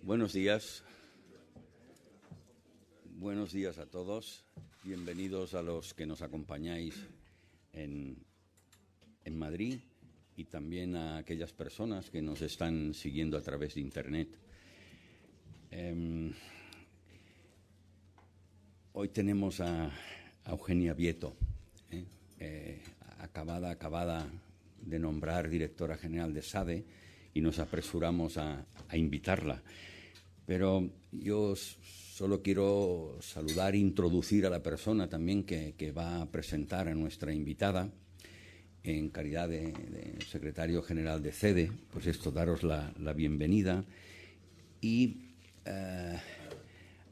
Buenos días. Buenos días a todos. Bienvenidos a los que nos acompañáis en Madrid y también a aquellas personas que nos están siguiendo a través de Internet. Hoy tenemos a Eugenia Vieto, acabada de nombrar directora general de SADE, y nos apresuramos a invitarla. Pero yo solo quiero saludar e introducir a la persona también que va a presentar a nuestra invitada en calidad de secretario general de CEDE. Pues esto, daros la bienvenida y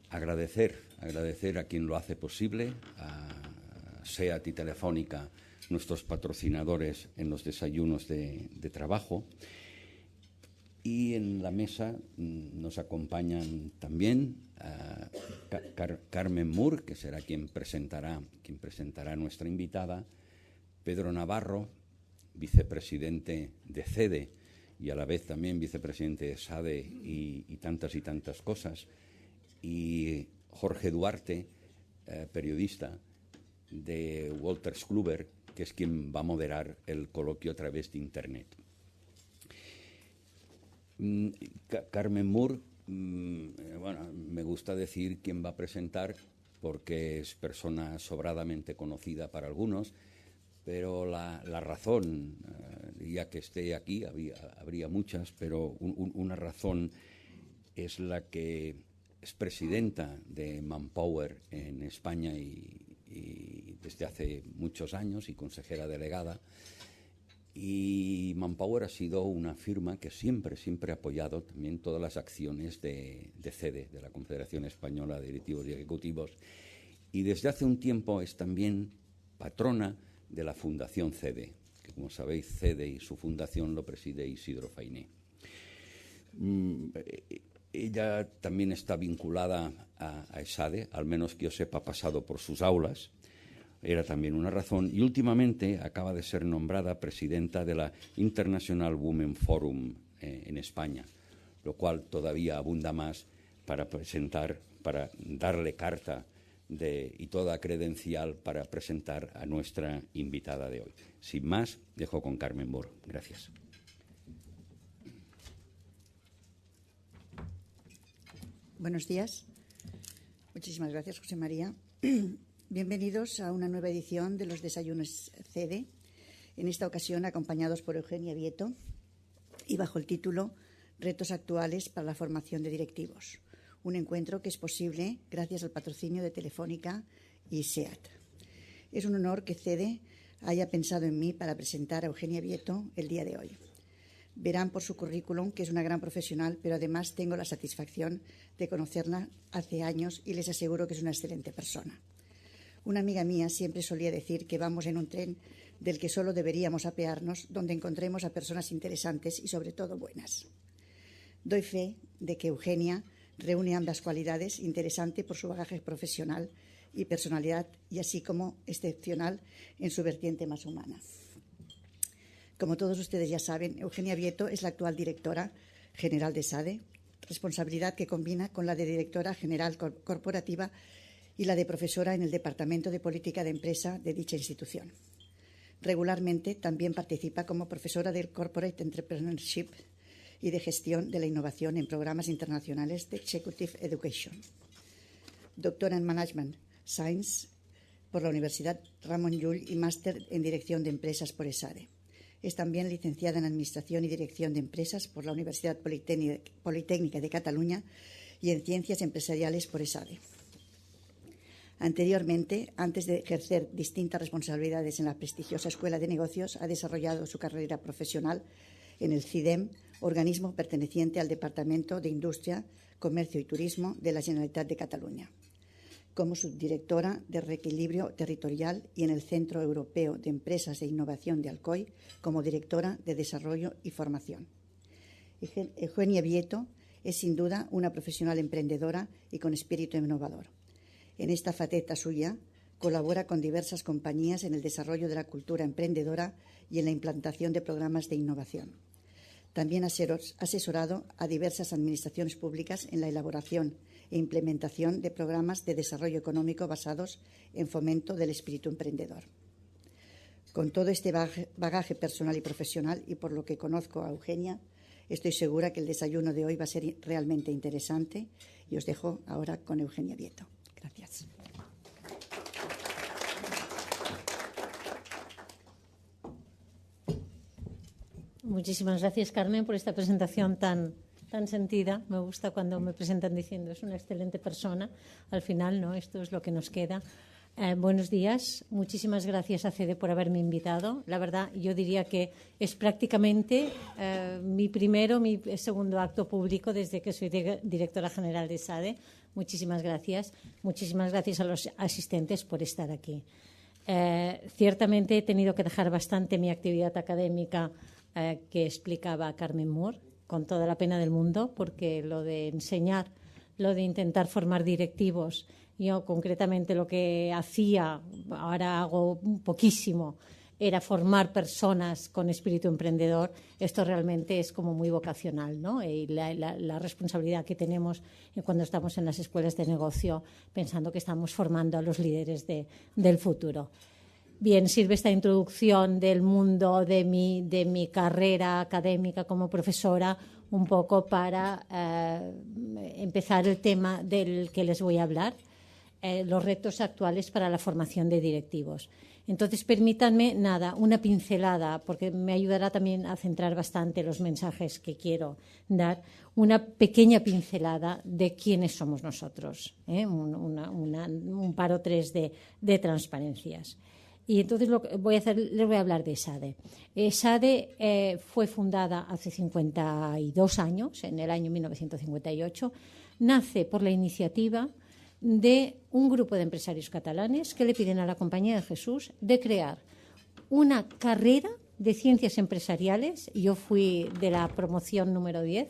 agradecer a quien lo hace posible, a SEAT y Telefónica, nuestros patrocinadores en los desayunos de trabajo. Y en la mesa nos acompañan también Carmen Moore, que será quien presentará a nuestra invitada, Pedro Navarro, vicepresidente de CEDE y a la vez también vicepresidente de SADE y tantas cosas, y Jorge Duarte, periodista de Wolters Kluwer, que es quien va a moderar el coloquio a través de Internet. Carmen Moore, bueno, me gusta decir quién va a presentar porque es persona sobradamente conocida para algunos, pero la razón, ya que esté aquí, habría muchas, pero una razón es la que es presidenta de Manpower en España y desde hace muchos años, y consejera delegada. Y Manpower ha sido una firma que siempre ha apoyado también todas las acciones de CEDE, de la Confederación Española de Directivos y Ejecutivos, y desde hace un tiempo es también patrona de la Fundación CEDE, que, como sabéis, CEDE y su fundación lo preside Isidro Fainé. Ella también está vinculada a ESADE, al menos que yo sepa, ha pasado por sus aulas. Era también una razón, y últimamente acaba de ser nombrada presidenta de la International Women Forum en España, lo cual todavía abunda más para darle carta y toda credencial para presentar a nuestra invitada de hoy. Sin más, dejo con Carmen Moore. Gracias. Buenos días. Muchísimas gracias, José María. Bienvenidos a una nueva edición de los Desayunos CEDE, en esta ocasión acompañados por Eugenia Vieto y bajo el título Retos actuales para la formación de directivos, un encuentro que es posible gracias al patrocinio de Telefónica y SEAT. Es un honor que CEDE haya pensado en mí para presentar a Eugenia Vieto el día de hoy. Verán por su currículum que es una gran profesional, pero además tengo la satisfacción de conocerla hace años y les aseguro que es una excelente persona. Una amiga mía siempre solía decir que vamos en un tren del que solo deberíamos apearnos, donde encontremos a personas interesantes y, sobre todo, buenas. Doy fe de que Eugenia reúne ambas cualidades, interesante por su bagaje profesional y personalidad, y así como excepcional en su vertiente más humana. Como todos ustedes ya saben, Eugenia Vieto es la actual directora general de SADE, responsabilidad que combina con la de directora general corporativa y la de profesora en el Departamento de Política de Empresa de dicha institución. Regularmente también participa como profesora del Corporate Entrepreneurship y de Gestión de la Innovación en programas internacionales de Executive Education. Doctora en Management Science por la Universidad Ramon Llull y máster en Dirección de Empresas por ESADE. Es también licenciada en Administración y Dirección de Empresas por la Universidad Politécnica de Cataluña y en Ciencias Empresariales por ESADE. Anteriormente, antes de ejercer distintas responsabilidades en la prestigiosa Escuela de Negocios, ha desarrollado su carrera profesional en el CIDEM, organismo perteneciente al Departamento de Industria, Comercio y Turismo de la Generalitat de Cataluña, como subdirectora de Reequilibrio Territorial, y en el Centro Europeo de Empresas e Innovación de Alcoy como directora de Desarrollo y Formación. Eugenia Vieto es sin duda una profesional emprendedora y con espíritu innovador. En esta faceta suya colabora con diversas compañías en el desarrollo de la cultura emprendedora y en la implantación de programas de innovación. También ha asesorado a diversas administraciones públicas en la elaboración e implementación de programas de desarrollo económico basados en fomento del espíritu emprendedor. Con todo este bagaje personal y profesional, y por lo que conozco a Eugenia, estoy segura que el desayuno de hoy va a ser realmente interesante, y os dejo ahora con Eugenia Vieto. Gracias. Muchísimas gracias, Carmen, por esta presentación tan sentida. Me gusta cuando me presentan diciendo es una excelente persona. Al final, ¿no? Esto es lo que nos queda. Buenos días. Muchísimas gracias a CEDE por haberme invitado. La verdad, yo diría que es prácticamente mi segundo acto público desde que soy directora general de SADE. Muchísimas gracias. Muchísimas gracias a los asistentes por estar aquí. Ciertamente he tenido que dejar bastante mi actividad académica que explicaba Carmen Moore, con toda la pena del mundo, porque lo de enseñar, lo de intentar formar directivos, yo concretamente lo que hacía, ahora hago poquísimo, era formar personas con espíritu emprendedor. Esto realmente es como muy vocacional, ¿no? Y la responsabilidad que tenemos cuando estamos en las escuelas de negocio, pensando que estamos formando a los líderes del futuro. Bien, sirve esta introducción del mundo de mi carrera académica como profesora un poco para empezar el tema del que les voy a hablar, los retos actuales para la formación de directivos. Entonces, permítanme, una pincelada, porque me ayudará también a centrar bastante los mensajes que quiero dar, una pequeña pincelada de quiénes somos nosotros, un par o tres de transparencias. Y entonces lo que voy a hacer, les voy a hablar de SADE. SADE fue fundada hace 52 años, en el año 1958. Nace por la iniciativa de un grupo de empresarios catalanes que le piden a la Compañía de Jesús de crear una carrera de ciencias empresariales. Yo fui de la promoción número 10.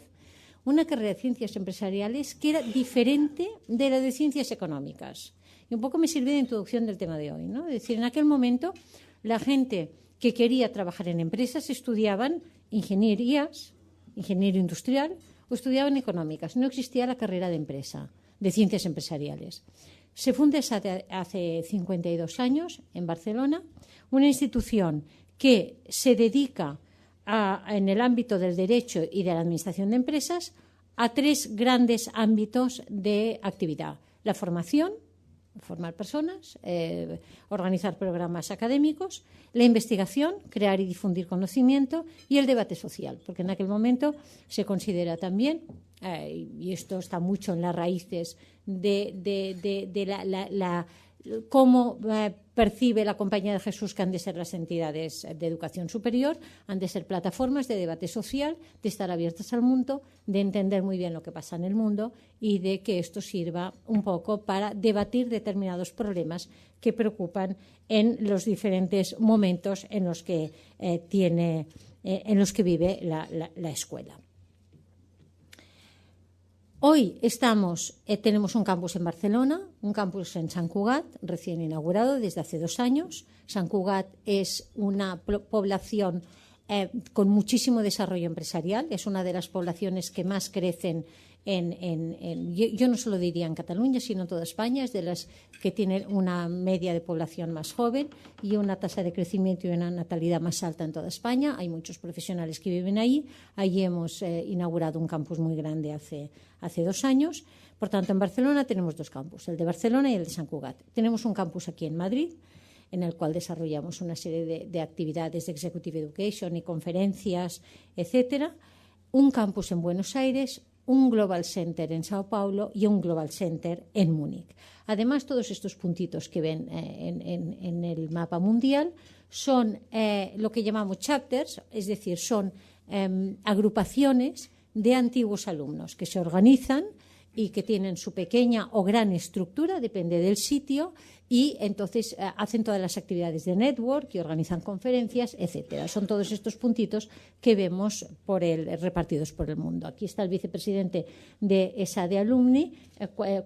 Una carrera de ciencias empresariales que era diferente de la de ciencias económicas. Y un poco me sirve de introducción del tema de hoy, ¿no? Es decir, en aquel momento la gente que quería trabajar en empresas estudiaban ingeniería industrial o estudiaban económicas. No existía la carrera de empresa, de ciencias empresariales. Se funda hace 52 años en Barcelona, una institución que se dedica en el ámbito del derecho y de la administración de empresas a tres grandes ámbitos de actividad: la formación, formar personas, organizar programas académicos, la investigación, crear y difundir conocimiento, y el debate social, porque en aquel momento se considera también, y esto está mucho en las raíces de cómo percibe la Compañía de Jesús que han de ser las entidades de educación superior, han de ser plataformas de debate social, de estar abiertas al mundo, de entender muy bien lo que pasa en el mundo y de que esto sirva un poco para debatir determinados problemas que preocupan en los diferentes momentos en los que vive la escuela. Hoy tenemos un campus en Barcelona, un campus en Sant Cugat, recién inaugurado desde hace 2 años. Sant Cugat es una población con muchísimo desarrollo empresarial, es una de las poblaciones que más crecen yo no solo diría en Cataluña, sino en toda España. Es de las que tienen una media de población más joven y una tasa de crecimiento y una natalidad más alta en toda España. Hay muchos profesionales que viven ahí. Allí hemos inaugurado un campus muy grande hace 2 años. Por tanto, en Barcelona tenemos 2 campus, el de Barcelona y el de Sant Cugat. Tenemos un campus aquí en Madrid, en el cual desarrollamos una serie de actividades de Executive Education y conferencias, etcétera. Un campus en Buenos Aires, un Global Center en Sao Paulo y un Global Center en Múnich. Además, todos estos puntitos que ven en el mapa mundial son lo que llamamos chapters, es decir, son agrupaciones de antiguos alumnos que se organizan y que tienen su pequeña o gran estructura, depende del sitio, y entonces hacen todas las actividades de network y organizan conferencias, etcétera. Son todos estos puntitos que vemos repartidos por el mundo. Aquí está el vicepresidente de SADE Alumni.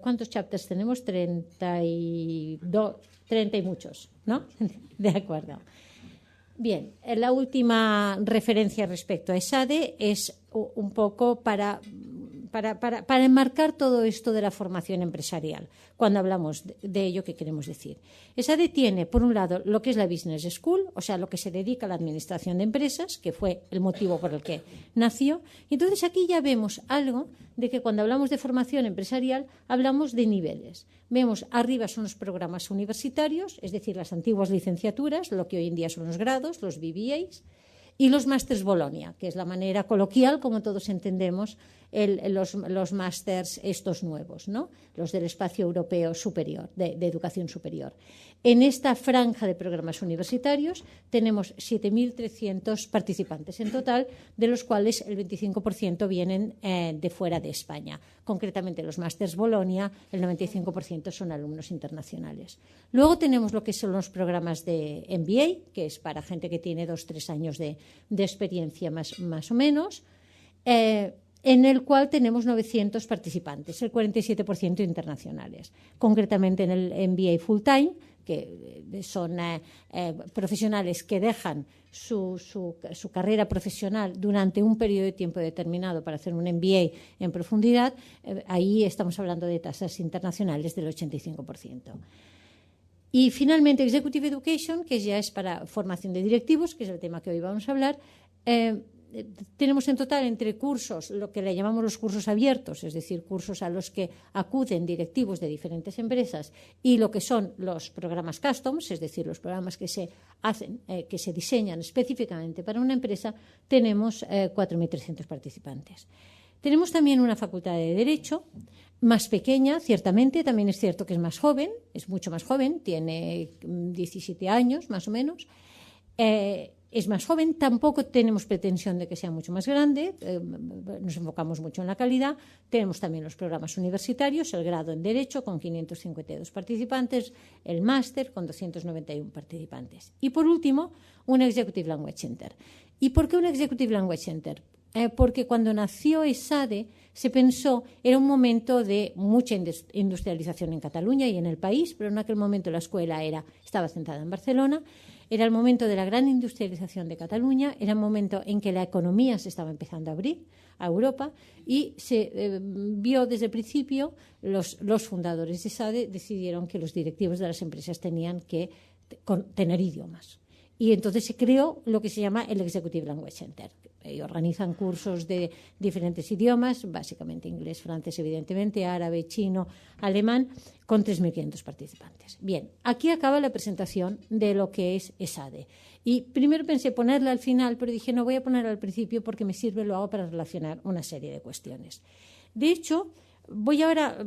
¿Cuántos chapters tenemos? 30 y muchos, ¿no? De acuerdo. Bien, la última referencia respecto a ESADE es un poco para enmarcar todo esto de la formación empresarial. Cuando hablamos de ello, ¿qué queremos decir? ESADE tiene, por un lado, lo que es la Business School, o sea, lo que se dedica a la administración de empresas, que fue el motivo por el que nació. Y entonces aquí ya vemos algo de que cuando hablamos de formación empresarial hablamos de niveles. Vemos arriba son los programas universitarios, es decir, las antiguas licenciaturas, lo que hoy en día son los grados, los BBAs, y los másters Bolonia, que es la manera coloquial, como todos entendemos, los másters estos nuevos, ¿no? Los del espacio europeo superior, de educación superior. En esta franja de programas universitarios tenemos 7.300 participantes en total, de los cuales el 25% vienen de fuera de España. Concretamente, los másters Bolonia, el 95% son alumnos internacionales. Luego tenemos lo que son los programas de MBA, que es para gente que tiene 2-3 años de experiencia más o menos, en el cual tenemos 900 participantes, el 47% internacionales. Concretamente en el MBA Full Time, que son profesionales que dejan su carrera profesional durante un periodo de tiempo determinado para hacer un MBA en profundidad, ahí estamos hablando de tasas internacionales del 85%. Y finalmente Executive Education, que ya es para formación de directivos, que es el tema que hoy vamos a hablar. Tenemos en total entre cursos lo que le llamamos los cursos abiertos, es decir, cursos a los que acuden directivos de diferentes empresas, y lo que son los programas customs, es decir, los programas que se hacen, que se diseñan específicamente para una empresa. Tenemos 4.300 participantes. Tenemos también una facultad de Derecho, más pequeña, ciertamente, también es cierto que es más joven, es mucho más joven, tiene 17 años más o menos. Es más joven, tampoco tenemos pretensión de que sea mucho más grande, nos enfocamos mucho en la calidad. Tenemos también los programas universitarios, el grado en Derecho con 552 participantes, el máster con 291 participantes. Y por último, un Executive Language Center. ¿Y por qué un Executive Language Center? Porque cuando nació ESADE se pensó, era un momento de mucha industrialización en Cataluña y en el país, pero en aquel momento la escuela estaba centrada en Barcelona. Era el momento de la gran industrialización de Cataluña, era el momento en que la economía se estaba empezando a abrir a Europa, y se vio desde el principio, los fundadores de ESADE decidieron que los directivos de las empresas tenían que tener idiomas. Y entonces se creó lo que se llama el Executive Language Center. Y organizan cursos de diferentes idiomas, básicamente inglés, francés, evidentemente, árabe, chino, alemán, con 3.500 participantes. Bien, aquí acaba la presentación de lo que es ESADE. Y primero pensé ponerla al final, pero dije no, voy a ponerla al principio porque me sirve luego para relacionar una serie de cuestiones. De hecho, voy ahora...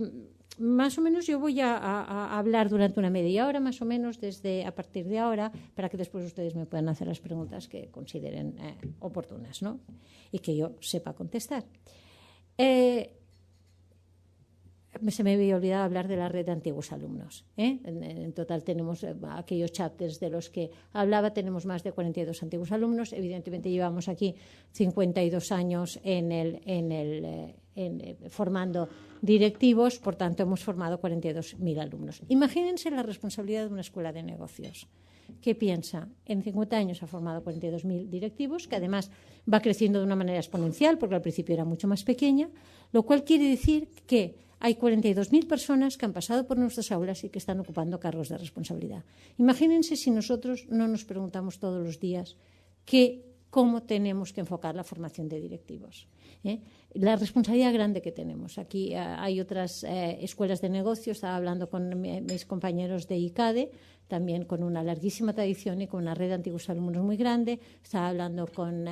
Más o menos yo voy a hablar durante una media hora, más o menos, a partir de ahora, para que después ustedes me puedan hacer las preguntas que consideren oportunas, ¿no? Y que yo sepa contestar. Se me había olvidado hablar de la red de antiguos alumnos. En total tenemos aquellos chapters de los que hablaba, tenemos más de 42 antiguos alumnos. Evidentemente llevamos aquí 52 años formando directivos, por tanto hemos formado 42.000 alumnos. Imagínense la responsabilidad de una escuela de negocios. ¿Qué piensa? En 50 años ha formado 42.000 directivos, que además va creciendo de una manera exponencial, porque al principio era mucho más pequeña, lo cual quiere decir que hay 42.000 personas que han pasado por nuestras aulas y que están ocupando cargos de responsabilidad. Imagínense si nosotros no nos preguntamos todos los días cómo tenemos que enfocar la formación de directivos. La responsabilidad grande que tenemos. Aquí hay otras escuelas de negocios, estaba hablando con mis compañeros de ICADE, también con una larguísima tradición y con una red de antiguos alumnos muy grande, estaba hablando con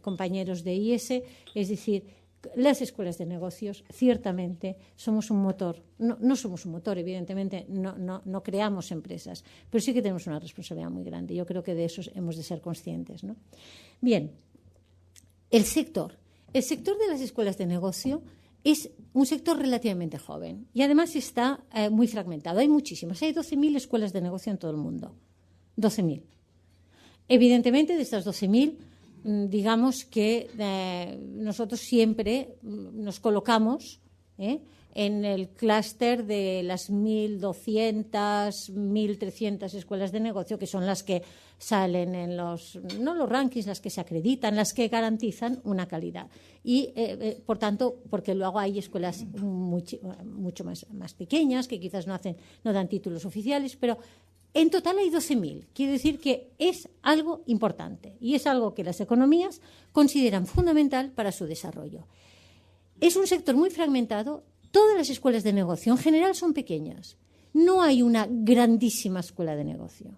compañeros de IES, es decir, las escuelas de negocios ciertamente somos un motor, no somos un motor, evidentemente no creamos empresas, pero sí que tenemos una responsabilidad muy grande. Yo creo que de eso hemos de ser conscientes, ¿no? Bien, el sector de las escuelas de negocio es un sector relativamente joven y además está muy fragmentado. Hay muchísimas, hay 12.000 escuelas de negocio en todo el mundo, 12.000. Evidentemente, de estas 12.000, digamos que nosotros siempre nos colocamos en el clúster de las 1.200, 1.300 escuelas de negocio, que son las que salen en los rankings, las que se acreditan, las que garantizan una calidad. Y, por tanto, porque luego hay escuelas mucho más pequeñas, que quizás no dan títulos oficiales, pero en total hay 12.000. Quiere decir que es algo importante y es algo que las economías consideran fundamental para su desarrollo. Es un sector muy fragmentado. Todas las escuelas de negocio en general son pequeñas. No hay una grandísima escuela de negocio.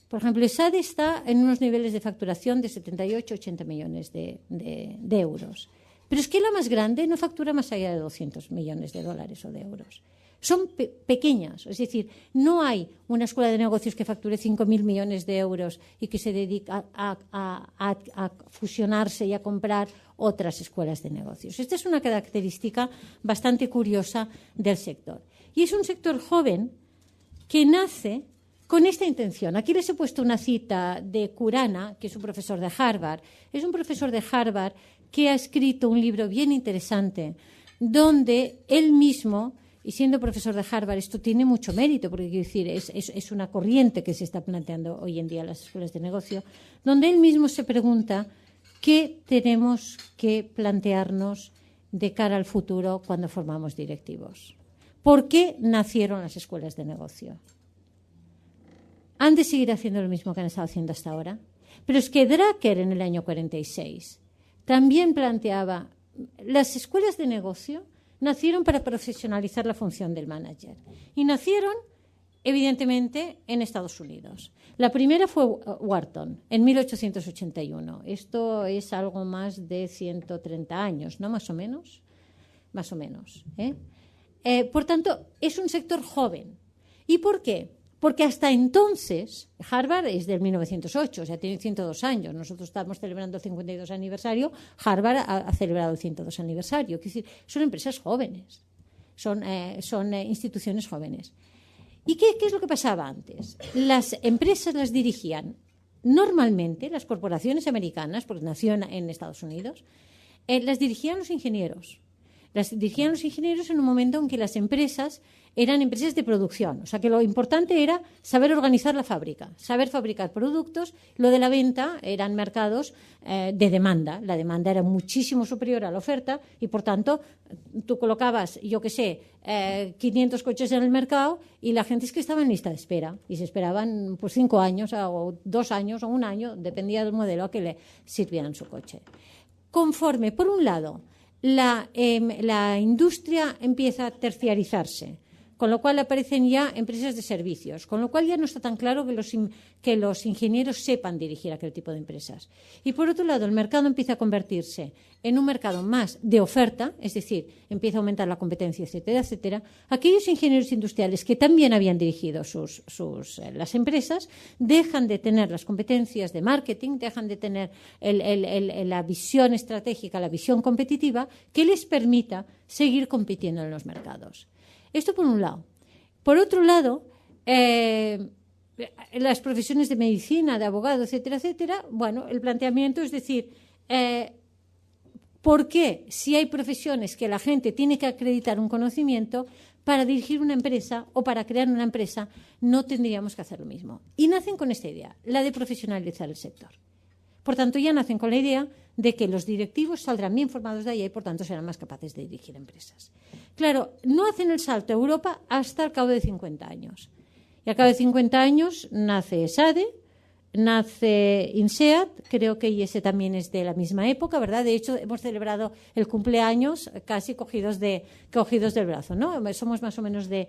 Por ejemplo, ESADE está en unos niveles de facturación de 78-80 millones de euros. Pero es que la más grande no factura más allá de 200 millones de dólares o de euros. Son pequeñas, es decir, no hay una escuela de negocios que facture 5.000 millones de euros y que se dedica a fusionarse y a comprar otras escuelas de negocios. Esta es una característica bastante curiosa del sector. Y es un sector joven que nace con esta intención. Aquí les he puesto una cita de Khurana, que es un profesor de Harvard. Es un profesor de Harvard que ha escrito un libro bien interesante donde él mismo, y siendo profesor de Harvard, esto tiene mucho mérito, porque quiero decir, es una corriente que se está planteando hoy en día en las escuelas de negocio, donde él mismo se pregunta qué tenemos que plantearnos de cara al futuro cuando formamos directivos. ¿Por qué nacieron las escuelas de negocio? ¿Han de seguir haciendo lo mismo que han estado haciendo hasta ahora? Pero es que Drucker en el año 46 también planteaba las escuelas de negocio nacieron para profesionalizar la función del manager y nacieron, evidentemente, en Estados Unidos. La primera fue Wharton, en 1881. Esto es algo más de 130 años, ¿no? Más o menos. Más o menos. Por tanto, es un sector joven. ¿Y por qué? Porque hasta entonces, Harvard es del 1908, o sea, tiene 102 años. Nosotros estamos celebrando el 52 aniversario, Harvard ha celebrado el 102 aniversario. Es decir, son empresas jóvenes, son instituciones jóvenes. ¿Y qué es lo que pasaba antes? Las empresas las dirigían normalmente, las corporaciones americanas, porque nació en Estados Unidos, las dirigían los ingenieros. Las dirigían los ingenieros en un momento en que las empresas eran empresas de producción. O sea, que lo importante era saber organizar la fábrica, saber fabricar productos. Lo de la venta eran mercados de demanda. La demanda era muchísimo superior a la oferta y, por tanto, tú colocabas, 500 coches en el mercado y la gente es que estaba en lista de espera. Y se esperaban 5 años o 2 años o 1 año, dependía del modelo a que le sirvieran su coche. Conforme, por un lado, la industria empieza a terciarizarse, con lo cual aparecen ya empresas de servicios, con lo cual ya no está tan claro que los ingenieros sepan dirigir aquel tipo de empresas. Y por otro lado, el mercado empieza a convertirse en un mercado más de oferta, es decir, empieza a aumentar la competencia, etcétera, etcétera. Aquellos ingenieros industriales que también habían dirigido las empresas dejan de tener las competencias de marketing, dejan de tener la visión estratégica, la visión competitiva que les permita seguir compitiendo en los mercados. Esto por un lado. Por otro lado, las profesiones de medicina, de abogado, etcétera, etcétera, bueno, el planteamiento es decir, ¿por qué si hay profesiones que la gente tiene que acreditar un conocimiento para dirigir una empresa o para crear una empresa no tendríamos que hacer lo mismo? Y nacen con esta idea, la de profesionalizar el sector. Por tanto, ya nacen con la idea de que los directivos saldrán bien formados de allá y, por tanto, serán más capaces de dirigir empresas. Claro, no hacen el salto a Europa hasta el cabo de 50 años. Y al cabo de 50 años nace ESADE, nace INSEAD, creo que IES también es de la misma época, ¿verdad? De hecho, hemos celebrado el cumpleaños casi cogidos del brazo, ¿no? Somos más o menos de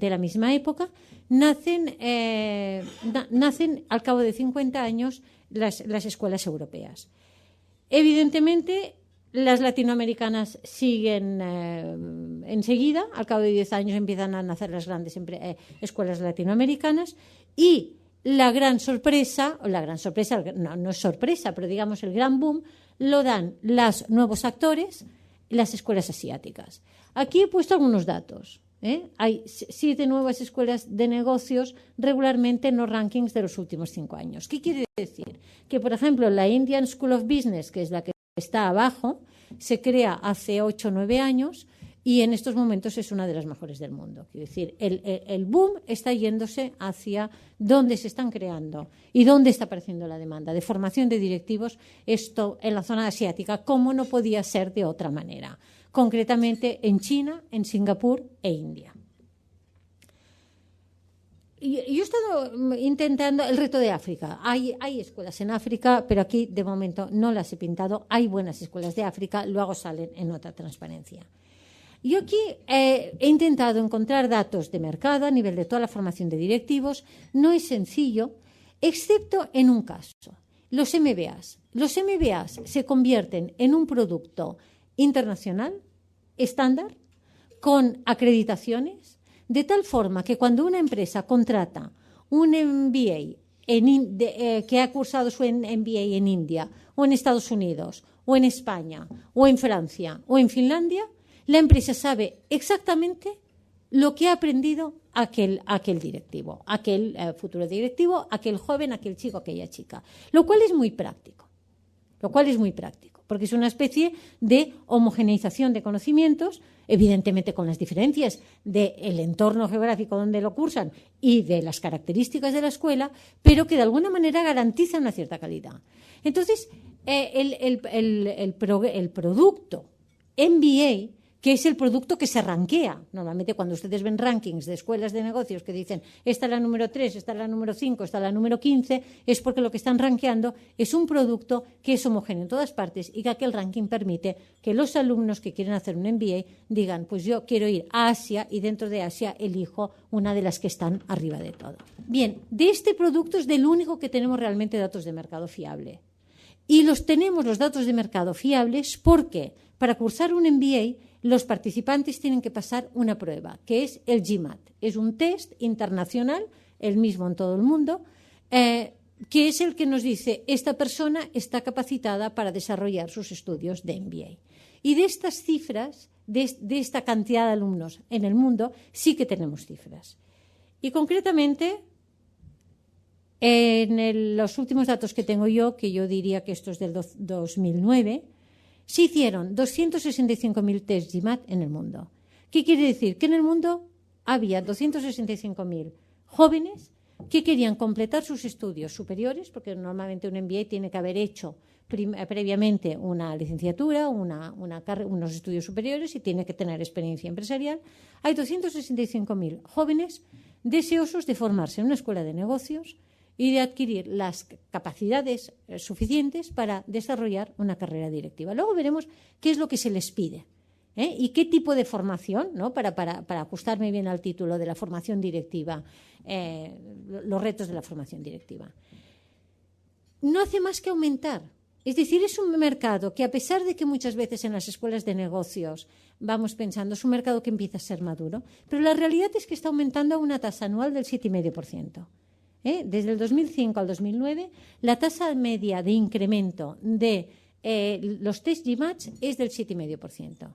la misma época. Nacen al cabo de 50 años las escuelas europeas. Evidentemente, las latinoamericanas siguen enseguida. Al cabo de 10 años empiezan a nacer las grandes escuelas latinoamericanas y la gran sorpresa, no es sorpresa, pero digamos el gran boom, lo dan los nuevos actores, las escuelas asiáticas. Aquí he puesto algunos datos. Hay 7 nuevas escuelas de negocios regularmente en los rankings de los últimos 5 años. ¿Qué quiere decir? Que, por ejemplo, la Indian School of Business, que es la que está abajo, se crea hace 8 o 9 años, y en estos momentos es una de las mejores del mundo. Quiero decir, el boom está yéndose hacia dónde se están creando y dónde está apareciendo la demanda de formación de directivos, esto en la zona asiática, como no podía ser de otra manera, concretamente en China, en Singapur e India. Yo he estado intentando el reto de África. Hay escuelas en África, pero aquí de momento no las he pintado. Hay buenas escuelas de África, luego salen en otra transparencia. Yo aquí he intentado encontrar datos de mercado a nivel de toda la formación de directivos. No es sencillo, excepto en un caso. Los MBAs. Los MBAs se convierten en un producto internacional, estándar, con acreditaciones, de tal forma que cuando una empresa contrata un MBA que ha cursado su MBA en India, o en Estados Unidos, o en España, o en Francia, o en Finlandia, la empresa sabe exactamente lo que ha aprendido aquel directivo, aquel futuro directivo, aquel joven, aquel chico, aquella chica, lo cual es muy práctico. Porque es una especie de homogeneización de conocimientos, evidentemente con las diferencias del entorno geográfico donde lo cursan y de las características de la escuela, pero que de alguna manera garantiza una cierta calidad. Entonces, el producto MBA, que es el producto que se rankea. Normalmente cuando ustedes ven rankings de escuelas de negocios que dicen esta es la número 3, esta es la número 5, esta es la número 15, es porque lo que están rankeando es un producto que es homogéneo en todas partes y que aquel ranking permite que los alumnos que quieren hacer un MBA digan, pues yo quiero ir a Asia y dentro de Asia elijo una de las que están arriba de todo. Bien, de este producto es del único que tenemos realmente datos de mercado fiable. Y tenemos los datos de mercado fiables porque para cursar un MBA los participantes tienen que pasar una prueba, que es el GMAT. Es un test internacional, el mismo en todo el mundo, que es el que nos dice esta persona está capacitada para desarrollar sus estudios de MBA. Y de estas cifras, de esta cantidad de alumnos en el mundo, sí que tenemos cifras. Y concretamente, en los últimos datos que tengo yo, que yo diría que esto es del 2009, se hicieron 265.000 test GMAT en el mundo. ¿Qué quiere decir? Que en el mundo había 265.000 jóvenes que querían completar sus estudios superiores, porque normalmente un MBA tiene que haber hecho previamente una licenciatura, unos estudios superiores y tiene que tener experiencia empresarial. Hay 265.000 jóvenes deseosos de formarse en una escuela de negocios y de adquirir las capacidades suficientes para desarrollar una carrera directiva. Luego veremos qué es lo que se les pide y qué tipo de formación, ¿no? para ajustarme bien al título de la formación directiva, los retos de la formación directiva. No hace más que aumentar. Es decir, es un mercado que, a pesar de que muchas veces en las escuelas de negocios vamos pensando, es un mercado que empieza a ser maduro, pero la realidad es que está aumentando a una tasa anual del 7,5%. Desde el 2005 al 2009, la tasa media de incremento de los test GMAT es del 7,5%.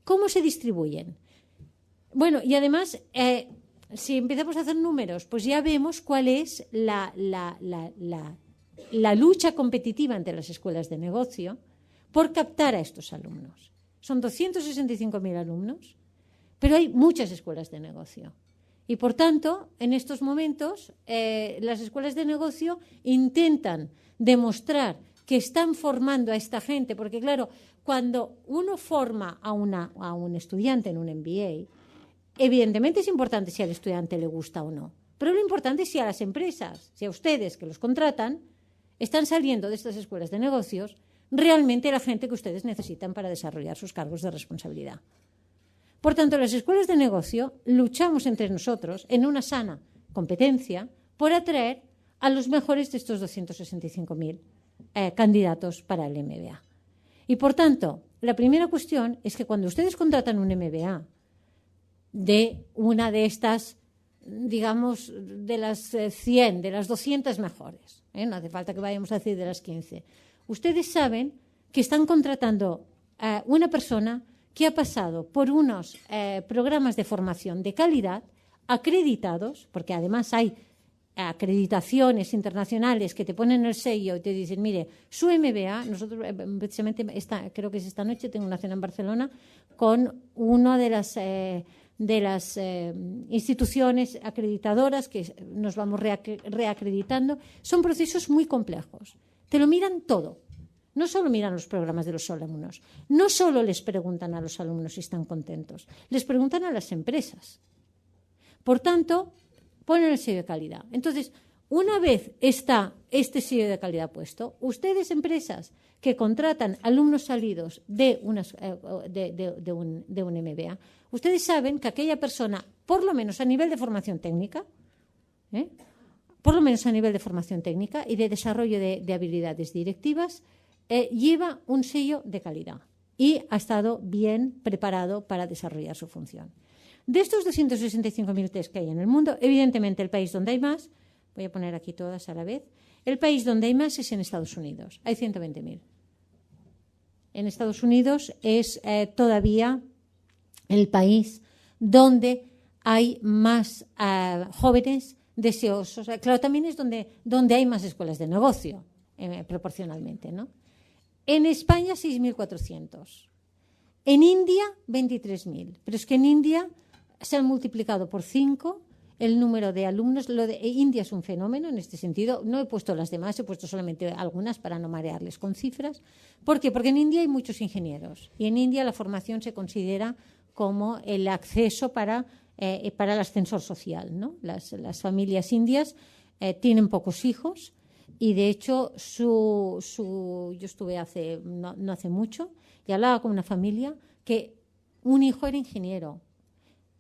¿Cómo se distribuyen? Bueno, y además, si empezamos a hacer números, pues ya vemos cuál es la lucha competitiva entre las escuelas de negocio por captar a estos alumnos. Son 265.000 alumnos, pero hay muchas escuelas de negocio. Y, por tanto, en estos momentos, las escuelas de negocio intentan demostrar que están formando a esta gente, porque, claro, cuando uno forma a un estudiante en un MBA, evidentemente es importante si al estudiante le gusta o no, pero lo importante es si a las empresas, si a ustedes que los contratan, están saliendo de estas escuelas de negocios realmente la gente que ustedes necesitan para desarrollar sus cargos de responsabilidad. Por tanto, las escuelas de negocio luchamos entre nosotros en una sana competencia por atraer a los mejores de estos 265.000 candidatos para el MBA. Y, por tanto, la primera cuestión es que cuando ustedes contratan un MBA de una de estas, digamos, de las 100, de las 200 mejores, no hace falta que vayamos a decir de las 15, ustedes saben que están contratando a una persona que ha pasado por unos programas de formación de calidad acreditados, porque además hay acreditaciones internacionales que te ponen el sello y te dicen, mire, su MBA, nosotros precisamente creo que es esta noche, tengo una cena en Barcelona con una de las instituciones acreditadoras que nos vamos reacreditando. Son procesos muy complejos. Te lo miran todo. No solo miran los programas de los alumnos, no solo les preguntan a los alumnos si están contentos, les preguntan a las empresas. Por tanto, ponen el sello de calidad. Entonces, una vez está este sello de calidad puesto, ustedes, empresas que contratan alumnos salidos de un MBA, ustedes saben que aquella persona, por lo menos a nivel de formación técnica, y de desarrollo de habilidades directivas, lleva un sello de calidad y ha estado bien preparado para desarrollar su función. De estos 265.000 test que hay en el mundo, evidentemente el país donde hay más, voy a poner aquí todas a la vez, el país donde hay más es en Estados Unidos, hay 120.000. En Estados Unidos es todavía el país donde hay más jóvenes deseosos. Claro, también es donde hay más escuelas de negocio, proporcionalmente, ¿no? En España, 6.400. En India, 23.000. Pero es que en India se han multiplicado por 5 el número de alumnos. India es un fenómeno en este sentido. No he puesto las demás, he puesto solamente algunas para no marearles con cifras. ¿Por qué? Porque en India hay muchos ingenieros. Y en India la formación se considera como el acceso para el ascensor social, ¿no? Las familias indias tienen pocos hijos. Y, de hecho, yo estuve no hace mucho y hablaba con una familia que un hijo era ingeniero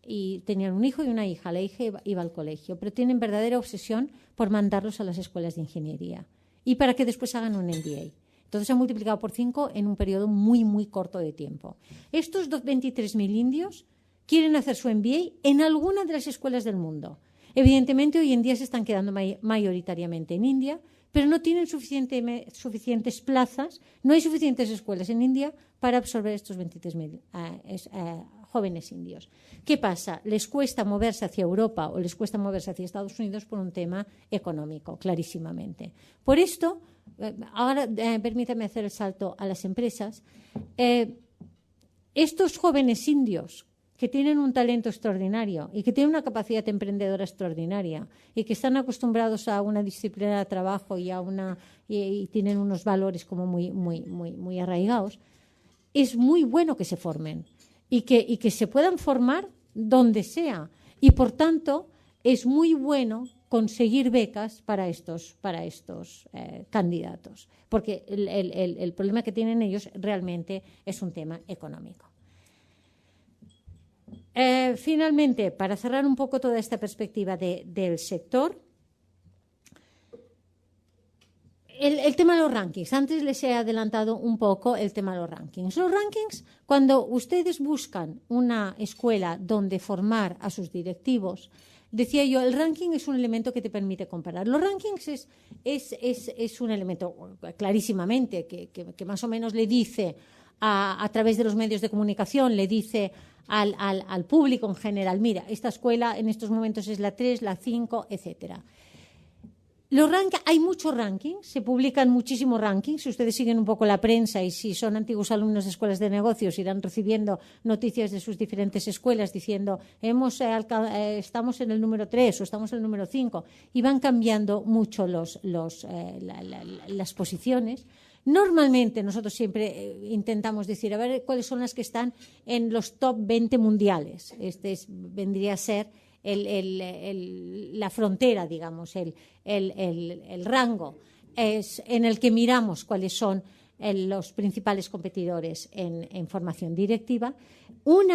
y tenían un hijo y una hija. La hija iba al colegio, pero tienen verdadera obsesión por mandarlos a las escuelas de ingeniería y para que después hagan un MBA. Entonces se ha multiplicado por 5 en un periodo muy, muy corto de tiempo. Estos 23.000 indios quieren hacer su MBA en alguna de las escuelas del mundo. Evidentemente, hoy en día se están quedando mayoritariamente en India, pero no tienen suficientes plazas, no hay suficientes escuelas en India para absorber estos 23.000 jóvenes indios. ¿Qué pasa? Les cuesta moverse hacia Europa o les cuesta moverse hacia Estados Unidos por un tema económico, clarísimamente. Por esto, ahora permítame hacer el salto a las empresas. Estos jóvenes indios que tienen un talento extraordinario y que tienen una capacidad emprendedora extraordinaria y que están acostumbrados a una disciplina de trabajo y tienen unos valores como muy arraigados, es muy bueno que se formen y que se puedan formar donde sea. Y, por tanto, es muy bueno conseguir becas para estos candidatos, porque el problema que tienen ellos realmente es un tema económico. Finalmente, para cerrar un poco toda esta perspectiva del sector, el tema de los rankings. Antes les he adelantado un poco el tema de los rankings. Los rankings, cuando ustedes buscan una escuela donde formar a sus directivos, decía yo, el ranking es un elemento que te permite comparar. Los rankings es un elemento clarísimamente que más o menos le dice a través de los medios de comunicación, le dice al público en general, mira, esta escuela en estos momentos es la 3, la 5, etcétera. Hay muchos rankings, se publican muchísimos rankings. Si ustedes siguen un poco la prensa y si son antiguos alumnos de escuelas de negocios, irán recibiendo noticias de sus diferentes escuelas diciendo estamos en el número 3 o estamos en el número 5 y van cambiando mucho las posiciones. Normalmente nosotros siempre intentamos decir, a ver, cuáles son las que están en los top 20 mundiales. Vendría a ser la frontera, digamos, el rango es en el que miramos cuáles son los principales competidores en formación directiva. Un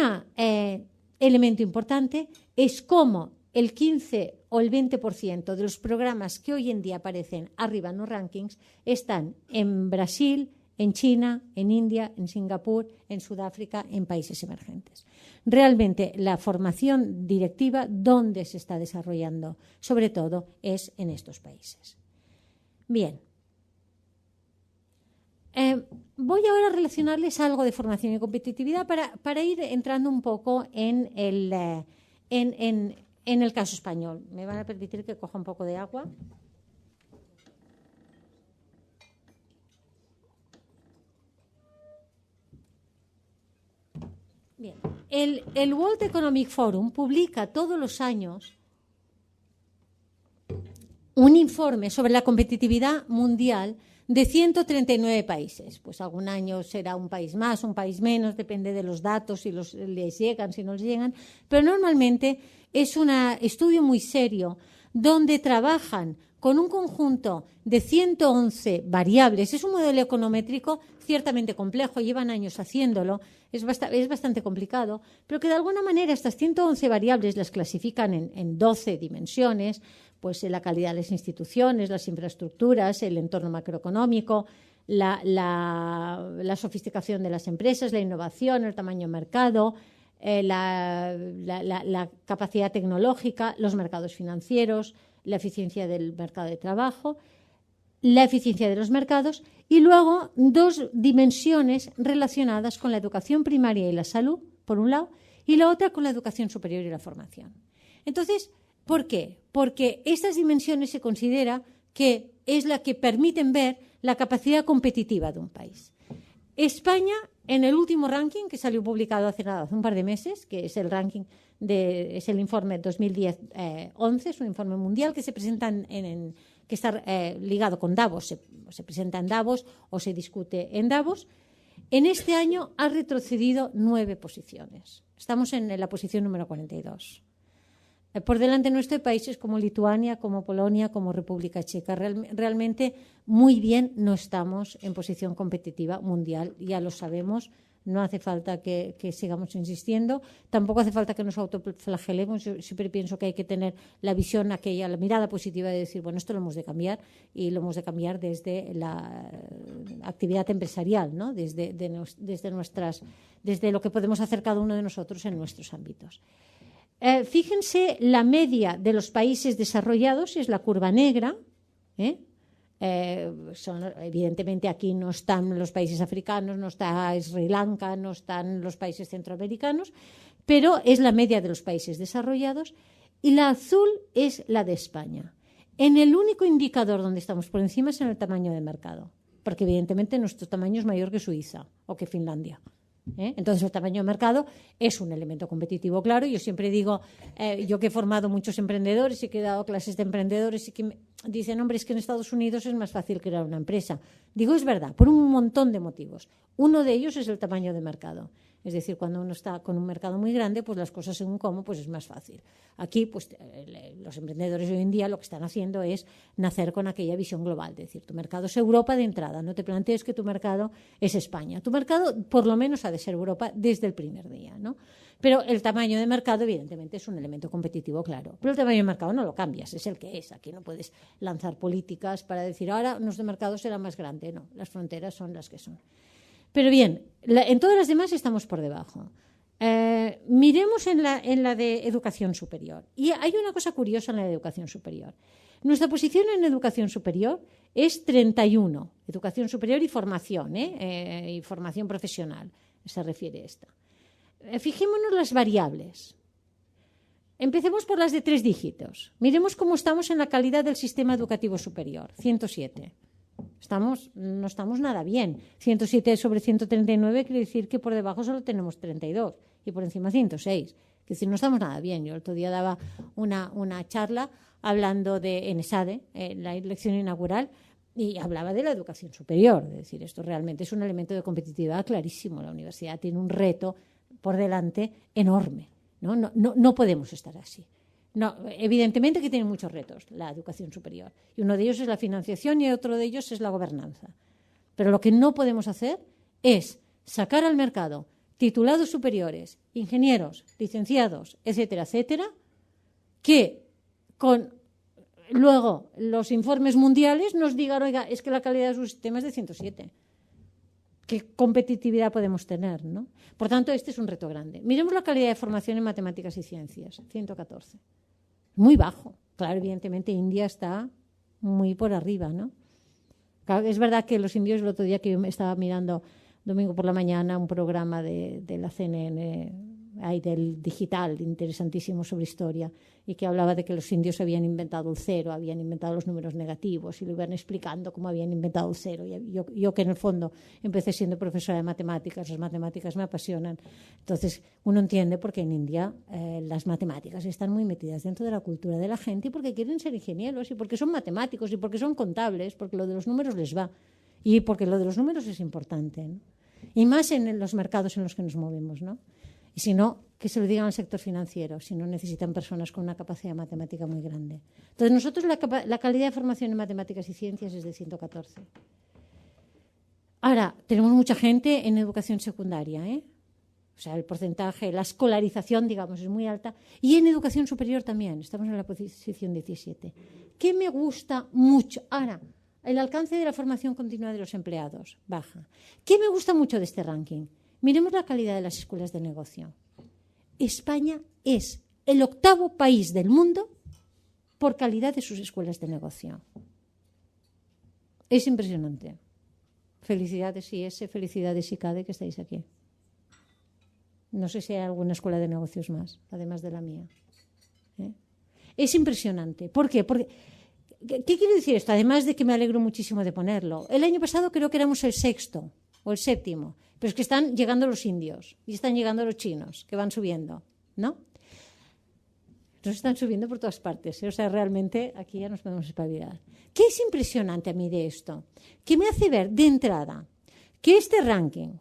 elemento importante es cómo el 15 o el 20% de los programas que hoy en día aparecen arriba en los rankings están en Brasil, en China, en India, en Singapur, en Sudáfrica, en países emergentes. Realmente la formación directiva, donde se está desarrollando, sobre todo, es en estos países. Bien. Voy ahora a relacionarles algo de formación y competitividad para ir entrando un poco en el caso español. Me van a permitir que coja un poco de agua. el World Economic Forum publica todos los años un informe sobre la competitividad mundial de 139 países. Pues algún año será un país más, un país menos, depende de los datos, si les llegan, si no les llegan. Pero normalmente es un estudio muy serio donde trabajan con un conjunto de 111 variables. Es un modelo econométrico ciertamente complejo, llevan años haciéndolo, es bastante complicado, pero que de alguna manera estas 111 variables las clasifican en 12 dimensiones, pues la calidad de las instituciones, las infraestructuras, el entorno macroeconómico, la sofisticación de las empresas, la innovación, el tamaño de mercado, la capacidad tecnológica, los mercados financieros, la eficiencia del mercado de trabajo, la eficiencia de los mercados y luego 2 dimensiones relacionadas con la educación primaria y la salud, por un lado, y la otra con la educación superior y la formación. Entonces, ¿por qué? Porque estas dimensiones se considera que es la que permiten ver la capacidad competitiva de un país. España, en el último ranking que salió publicado hace un par de meses, que es el ranking es el informe 2010-11, es un informe mundial que se presenta que está ligado con Davos, se presenta en Davos o se discute en Davos. En este año ha retrocedido 9 posiciones. Estamos en la posición número 42. Por delante nuestro hay países como Lituania, como Polonia, como República Checa. Realmente muy bien no estamos en posición competitiva mundial, ya lo sabemos. No hace falta que sigamos insistiendo, tampoco hace falta que nos autoflagelemos. Yo siempre pienso que hay que tener la visión aquella, la mirada positiva de decir, bueno, esto lo hemos de cambiar y lo hemos de cambiar desde la actividad empresarial, ¿no? desde lo que podemos hacer cada uno de nosotros en nuestros ámbitos. Fíjense, la media de los países desarrollados es la curva negra, evidentemente aquí no están los países africanos, no está Sri Lanka, no están los países centroamericanos, pero es la media de los países desarrollados y la azul es la de España. En el único indicador donde estamos por encima es en el tamaño de mercado, porque evidentemente nuestro tamaño es mayor que Suiza o que Finlandia. Entonces el tamaño de mercado es un elemento competitivo, claro. Yo siempre digo, yo que he formado muchos emprendedores y que he dado clases de emprendedores y que dicen, hombre, es que en Estados Unidos es más fácil crear una empresa. Digo, es verdad, por un montón de motivos. Uno de ellos es el tamaño de mercado. Es decir, cuando uno está con un mercado muy grande, pues las cosas según cómo, pues es más fácil. Aquí, pues los emprendedores hoy en día lo que están haciendo es nacer con aquella visión global. Es decir, tu mercado es Europa de entrada. No te plantees que tu mercado es España. Tu mercado, por lo menos, ha de ser Europa desde el primer día, ¿no? Pero el tamaño de mercado, evidentemente, es un elemento competitivo, claro. Pero el tamaño de mercado no lo cambias, es el que es. Aquí no puedes lanzar políticas para decir, ahora nuestro mercado será más grande. No, las fronteras son las que son. Pero bien, en todas las demás estamos por debajo. Miremos en la de educación superior. Y hay una cosa curiosa en la de educación superior. Nuestra posición en educación superior es 31. Educación superior y formación, y formación profesional, se refiere esta. Fijémonos las variables. Empecemos por las de 3 dígitos. Miremos cómo estamos en la calidad del sistema educativo superior, 107. No estamos nada bien. 107 sobre 139 quiere decir que por debajo solo tenemos 32 y por encima 106. Es decir, no estamos nada bien. Yo el otro día daba una charla hablando en ESADE, la lección inaugural, y hablaba de la educación superior. Es decir, esto realmente es un elemento de competitividad clarísimo. La universidad tiene un reto por delante enorme. No podemos estar así. No, evidentemente que tiene muchos retos la educación superior y uno de ellos es la financiación y otro de ellos es la gobernanza. Pero lo que no podemos hacer es sacar al mercado titulados superiores, ingenieros, licenciados, etcétera, etcétera, que con luego los informes mundiales nos digan, oiga, es que la calidad de sus sistemas es de 107. ¿Qué competitividad podemos tener, ¿no? Por tanto, este es un reto grande. Miremos la calidad de formación en matemáticas y ciencias, 114. Muy bajo. Claro, evidentemente India está muy por arriba, ¿no? Claro, es verdad que los indios, el otro día que yo estaba mirando domingo por la mañana un programa de la CNN hay del digital, interesantísimo sobre historia, y que hablaba de que los indios habían inventado el cero, habían inventado los números negativos, y lo iban explicando cómo habían inventado el cero. Y yo que en el fondo empecé siendo profesora de matemáticas, las matemáticas me apasionan. Entonces uno entiende por qué en India las matemáticas están muy metidas dentro de la cultura de la gente, y porque quieren ser ingenieros, y porque son matemáticos, y porque son contables, porque lo de los números les va, y porque lo de los números es importante, ¿no? Y más en los mercados en los que nos movemos, ¿no? Y si no, que se lo digan al sector financiero, si no necesitan personas con una capacidad matemática muy grande. Entonces, nosotros la calidad de formación en matemáticas y ciencias es de 114. Ahora, tenemos mucha gente en educación secundaria, ¿eh? O sea, el porcentaje, la escolarización, digamos, es muy alta. Y en educación superior también, estamos en la posición 17. ¿Qué me gusta mucho? Ahora, el alcance de la formación continua de los empleados baja. ¿Qué me gusta mucho de este ranking? Miremos la calidad de las escuelas de negocio. España es el 8º país del mundo por calidad de sus escuelas de negocio. Es impresionante. Felicidades IES, felicidades ICADE, que estáis aquí. No sé si hay alguna escuela de negocios más, además de la mía. Es impresionante. ¿Por qué? Porque, ¿qué quiere decir esto? Además de que me alegro muchísimo de ponerlo. El año pasado creo que éramos el 6º o el 7º, pero es que están llegando los indios y están llegando los chinos, que van subiendo, ¿no? Nos están subiendo por todas partes, ¿eh? O sea, realmente aquí ya nos podemos espabilar. ¿Qué es impresionante a mí de esto? Que me hace ver de entrada que este ranking,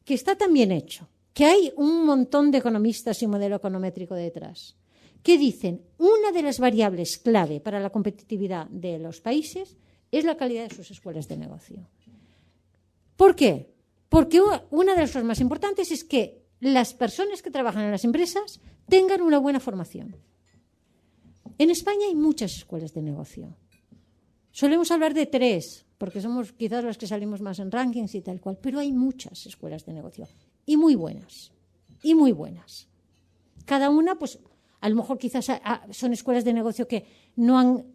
que está tan bien hecho, que hay un montón de economistas y modelo econométrico detrás, que dicen una de las variables clave para la competitividad de los países es la calidad de sus escuelas de negocio. ¿Por qué? Porque una de las cosas más importantes es que las personas que trabajan en las empresas tengan una buena formación. En España hay muchas escuelas de negocio. Solemos hablar de 3, porque somos quizás los que salimos más en rankings y tal cual, pero hay muchas escuelas de negocio y muy buenas, y muy buenas. Cada una, pues, a lo mejor quizás son escuelas de negocio que no han,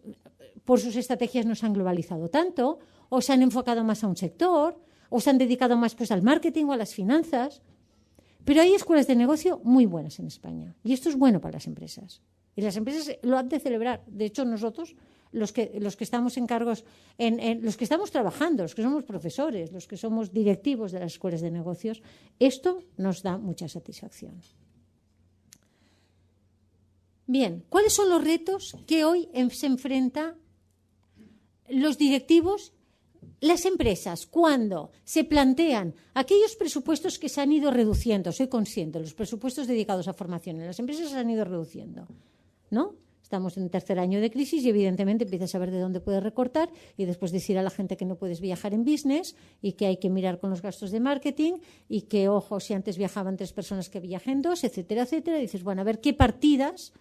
por sus estrategias no se han globalizado tanto, o se han enfocado más a un sector, o se han dedicado más pues al marketing o a las finanzas. Pero hay escuelas de negocio muy buenas en España, y esto es bueno para las empresas. Y las empresas lo han de celebrar. De hecho, nosotros, los que estamos en cargos, los que estamos trabajando, los que somos profesores, los que somos directivos de las escuelas de negocios, esto nos da mucha satisfacción. Bien, ¿cuáles son los retos que hoy se enfrentan los directivos, las empresas, cuando se plantean aquellos presupuestos que se han ido reduciendo? Soy consciente, los presupuestos dedicados a formación en las empresas se han ido reduciendo, ¿no? Estamos en el 3er año de crisis y evidentemente empiezas a ver de dónde puedes recortar y después decir a la gente que no puedes viajar en business y que hay que mirar con los gastos de marketing y que, ojo, si antes viajaban 3 personas que viajen 2, etcétera, etcétera. Y dices, bueno, a ver qué partidas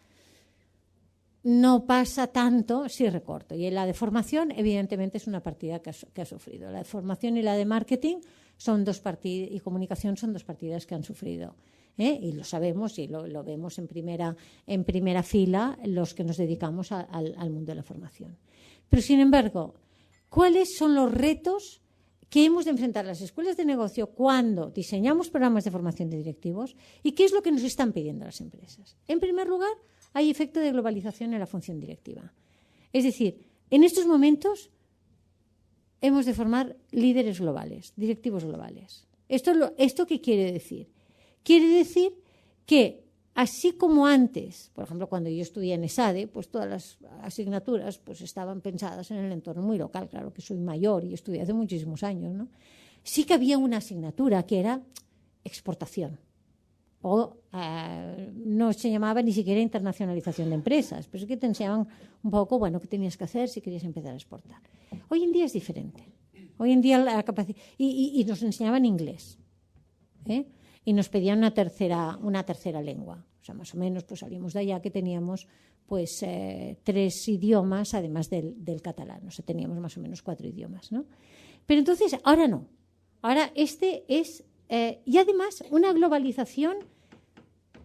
no pasa tanto si recorto. Y la de formación, evidentemente, es una partida que ha sufrido. La de formación y la de marketing son 2 partidas, y comunicación son 2 partidas que han sufrido. Y lo sabemos y lo vemos en primera fila los que nos dedicamos al mundo de la formación. Pero, sin embargo, ¿cuáles son los retos que hemos de enfrentar las escuelas de negocio cuando diseñamos programas de formación de directivos y qué es lo que nos están pidiendo las empresas? En primer lugar, hay efecto de globalización en la función directiva. Es decir, en estos momentos hemos de formar líderes globales, directivos globales. ¿Esto qué quiere decir? Quiere decir que, así como antes, por ejemplo, cuando yo estudié en ESADE, pues todas las asignaturas pues estaban pensadas en el entorno muy local. Claro que soy mayor y estudié hace muchísimos años, ¿no? Sí que había una asignatura que era exportación. O no se llamaba ni siquiera internacionalización de empresas, pero sí que te enseñaban un poco, bueno, qué tenías que hacer si querías empezar a exportar. Hoy en día es diferente. Hoy en día la capacidad... Y nos enseñaban inglés, y nos pedían una tercera lengua. O sea, más o menos pues salimos de allá que teníamos pues 3 idiomas, además del catalán. O sea, teníamos más o menos 4 idiomas, ¿no? Pero entonces, ahora no. Ahora este es... y además una globalización,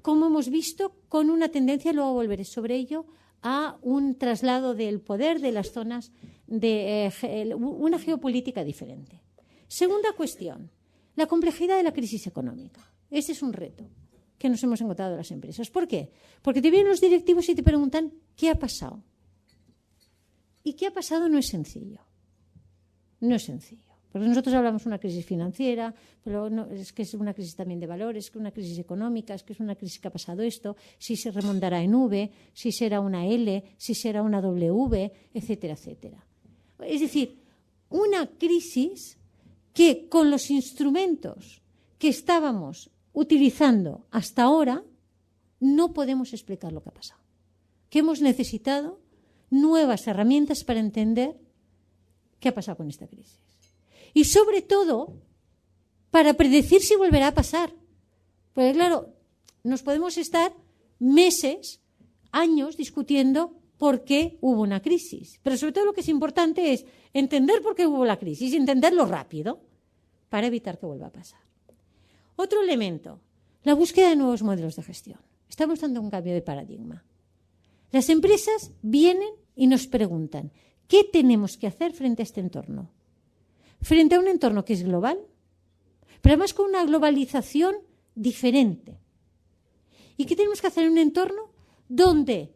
como hemos visto, con una tendencia, luego volveré sobre ello, a un traslado del poder de las zonas de una geopolítica diferente. Segunda cuestión, la complejidad de la crisis económica. Ese es un reto. que nos hemos encontrado las empresas. ¿Por qué? Porque te vienen los directivos y te preguntan ¿qué ha pasado? Y qué ha pasado no es sencillo. No es sencillo. Porque nosotros hablamos de una crisis financiera, pero no, es que es una crisis también de valores, es que es una crisis económica, es que es una crisis que ha pasado esto, si se remontará en V, si será una L, si será una W, etcétera, etcétera. Es decir, una crisis que con los instrumentos que estábamos utilizando hasta ahora no podemos explicar lo que ha pasado. Que hemos necesitado nuevas herramientas para entender qué ha pasado con esta crisis. Y sobre todo, para predecir si volverá a pasar. Porque claro, nos podemos estar meses, años discutiendo por qué hubo una crisis. Pero sobre todo lo que es importante es entender por qué hubo la crisis y entenderlo rápido para evitar que vuelva a pasar. Otro elemento, la búsqueda de nuevos modelos de gestión. Estamos dando un cambio de paradigma. Las empresas vienen y nos preguntan, ¿qué tenemos que hacer frente a este entorno? Frente a un entorno que es global, pero además con una globalización diferente. ¿Y qué tenemos que hacer en un entorno donde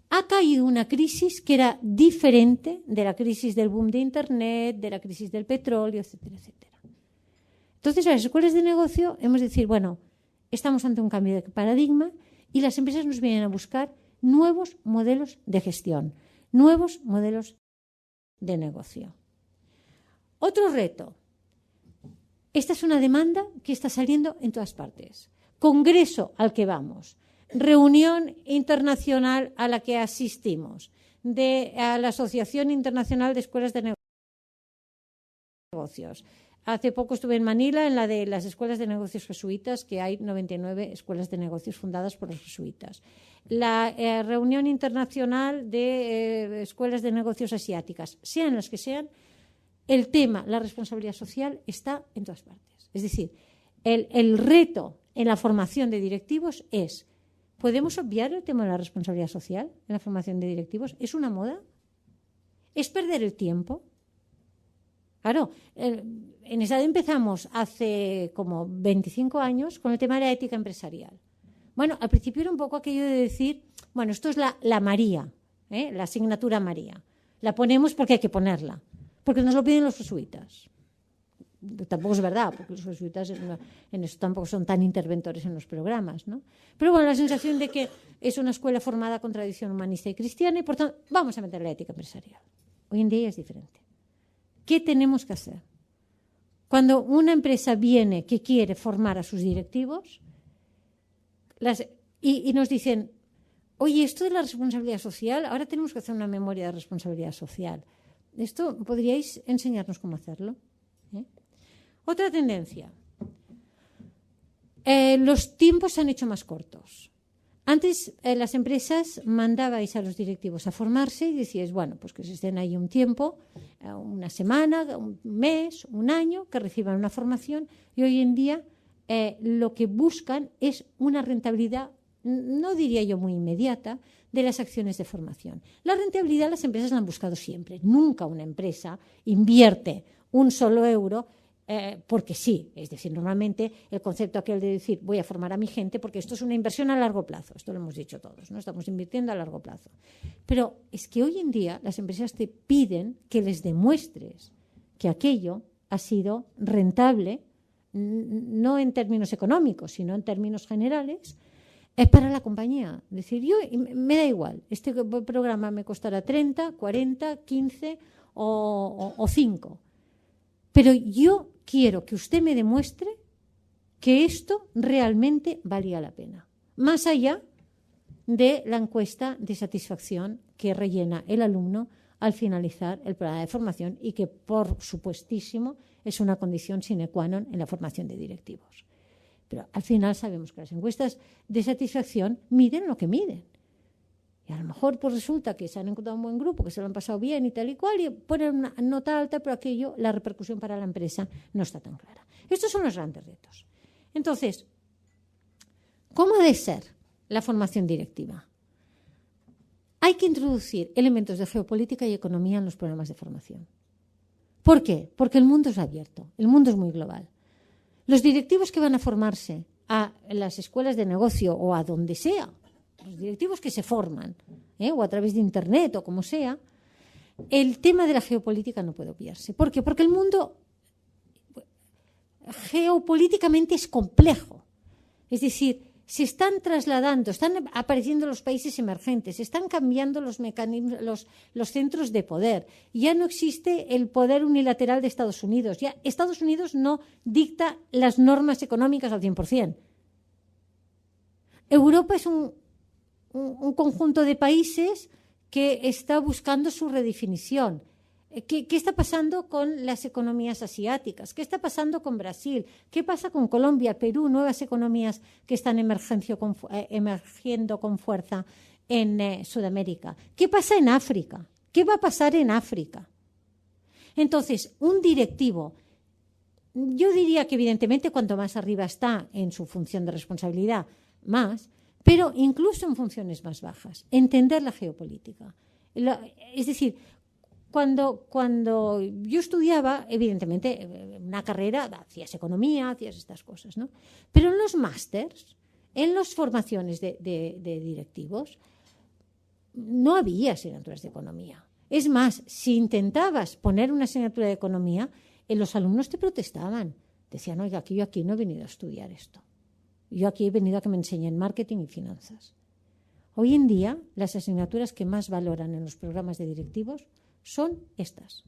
ha caído una crisis que era diferente de la crisis del boom de Internet, de la crisis del petróleo, etcétera, etcétera? Entonces, las escuelas de negocio hemos de decir, bueno, estamos ante un cambio de paradigma y las empresas nos vienen a buscar nuevos modelos de gestión, nuevos modelos de negocio. Otro reto. Esta es una demanda que está saliendo en todas partes. Congreso al que vamos, reunión internacional a la que asistimos, a la Asociación Internacional de Escuelas de Negocios. Hace poco estuve en Manila, en la de las escuelas de negocios jesuitas, que hay 99 escuelas de negocios fundadas por los jesuitas. La reunión internacional de escuelas de negocios asiáticas, sean las que sean, el tema, la responsabilidad social, está en todas partes. Es decir, el reto en la formación de directivos es, ¿podemos obviar el tema de la responsabilidad social en la formación de directivos? ¿Es una moda? ¿Es perder el tiempo? Claro, en esa empezamos hace como 25 años con el tema de la ética empresarial. Bueno, al principio era un poco aquello de decir, bueno, esto es la María, la asignatura María. La ponemos porque hay que ponerla. Porque nos lo piden los jesuitas. Tampoco es verdad, porque los jesuitas en eso tampoco son tan interventores en los programas, ¿no? Pero bueno, la sensación de que es una escuela formada con tradición humanista y cristiana y por tanto vamos a meter la ética empresarial. Hoy en día es diferente. ¿Qué tenemos que hacer? Cuando una empresa viene que quiere formar a sus directivos y nos dicen, oye, esto de la responsabilidad social, ahora tenemos que hacer una memoria de responsabilidad social. Esto podríais enseñarnos cómo hacerlo. Otra tendencia. Los tiempos se han hecho más cortos. Antes las empresas mandabais a los directivos a formarse y decíais, bueno, pues que se estén ahí un tiempo, una semana, un mes, un año, que reciban una formación y hoy en día lo que buscan es una rentabilidad, no diría yo muy inmediata, de las acciones de formación. La rentabilidad las empresas la han buscado siempre. Nunca una empresa invierte un solo euro porque sí. Es decir, normalmente el concepto aquel de decir voy a formar a mi gente porque esto es una inversión a largo plazo. Esto lo hemos dicho todos, ¿no? Estamos invirtiendo a largo plazo. Pero es que hoy en día las empresas te piden que les demuestres que aquello ha sido rentable, no en términos económicos, sino en términos generales, es para la compañía. Es decir, yo me da igual, este programa me costará 30, 40, 15 o 5. Pero yo quiero que usted me demuestre que esto realmente valía la pena. Más allá de la encuesta de satisfacción que rellena el alumno al finalizar el programa de formación y que, por supuestísimo, es una condición sine qua non en la formación de directivos. Pero al final sabemos que las encuestas de satisfacción miden lo que miden. Y a lo mejor pues resulta que se han encontrado un buen grupo, que se lo han pasado bien y tal y cual, y ponen una nota alta, pero aquello, la repercusión para la empresa no está tan clara. Estos son los grandes retos. Entonces, ¿cómo ha de ser la formación directiva? Hay que introducir elementos de geopolítica y economía en los programas de formación. ¿Por qué? Porque el mundo es abierto, el mundo es muy global. Los directivos que van a formarse a las escuelas de negocio o a donde sea, los directivos que se forman, o a través de Internet o como sea, el tema de la geopolítica no puede obviarse. ¿Por qué? Porque el mundo geopolíticamente es complejo. Es decir, se están trasladando, están apareciendo los países emergentes, están cambiando los mecanismos, los centros de poder. Ya no existe el poder unilateral de Estados Unidos. Ya Estados Unidos no dicta las normas económicas al 100%. Europa es un conjunto de países que está buscando su redefinición. ¿Qué está pasando con las economías asiáticas? ¿Qué está pasando con Brasil? ¿Qué pasa con Colombia, Perú, nuevas economías que están emergiendo con fuerza en Sudamérica? ¿Qué pasa en África? ¿Qué va a pasar en África? Entonces, un directivo, yo diría que evidentemente cuanto más arriba está en su función de responsabilidad, más, pero incluso en funciones más bajas, entender la geopolítica. Es decir, cuando yo estudiaba, evidentemente, una carrera, hacías economía, hacías estas cosas, ¿no? Pero en los másters, en las formaciones de directivos, no había asignaturas de economía. Es más, si intentabas poner una asignatura de economía, los alumnos te protestaban. Decían, oiga, yo aquí no he venido a estudiar esto. Yo aquí he venido a que me enseñen marketing y finanzas. Hoy en día, las asignaturas que más valoran en los programas de directivos son estas,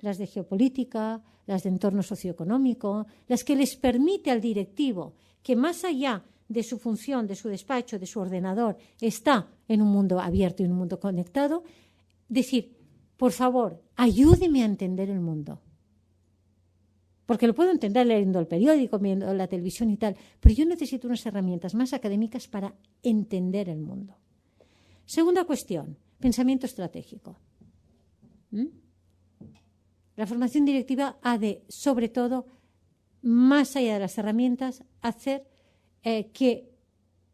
las de geopolítica, las de entorno socioeconómico, las que les permite al directivo que más allá de su función, de su despacho, de su ordenador, está en un mundo abierto y en un mundo conectado, decir, por favor, ayúdeme a entender el mundo. Porque lo puedo entender leyendo el periódico, viendo la televisión y tal, pero yo necesito unas herramientas más académicas para entender el mundo. Segunda cuestión, pensamiento estratégico. La formación directiva ha de, sobre todo, más allá de las herramientas, hacer que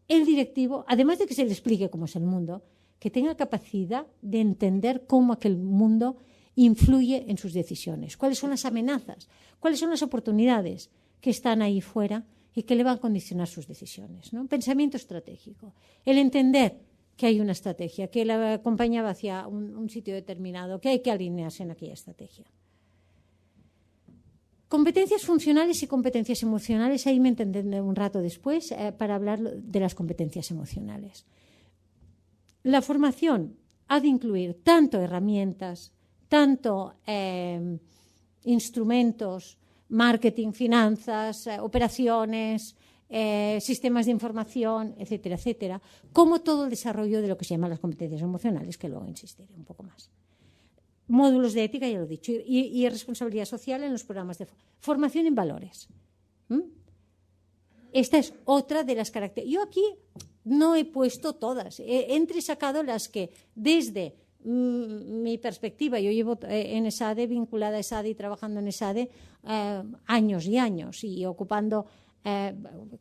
el directivo, además de que se le explique cómo es el mundo, que tenga capacidad de entender cómo aquel mundo influye en sus decisiones, cuáles son las amenazas, cuáles son las oportunidades que están ahí fuera y que le van a condicionar sus decisiones, ¿no? Pensamiento estratégico, el entender que hay una estrategia, que la compañía va hacia un sitio determinado, que hay que alinearse en aquella estrategia. Competencias funcionales y competencias emocionales, ahí me entenderé un rato después para hablar de las competencias emocionales. La formación ha de incluir tanto herramientas, tanto instrumentos, marketing, finanzas, operaciones, sistemas de información, etcétera, etcétera, como todo el desarrollo de lo que se llaman las competencias emocionales, que luego insistiré un poco más. Módulos de ética, ya lo he dicho, y responsabilidad social en los programas de formación en valores. Esta es otra de las características. Yo aquí no he puesto todas, he entresacado las que desde mi perspectiva, yo llevo en ESADE, vinculada a ESADE y trabajando en ESADE años y años y ocupando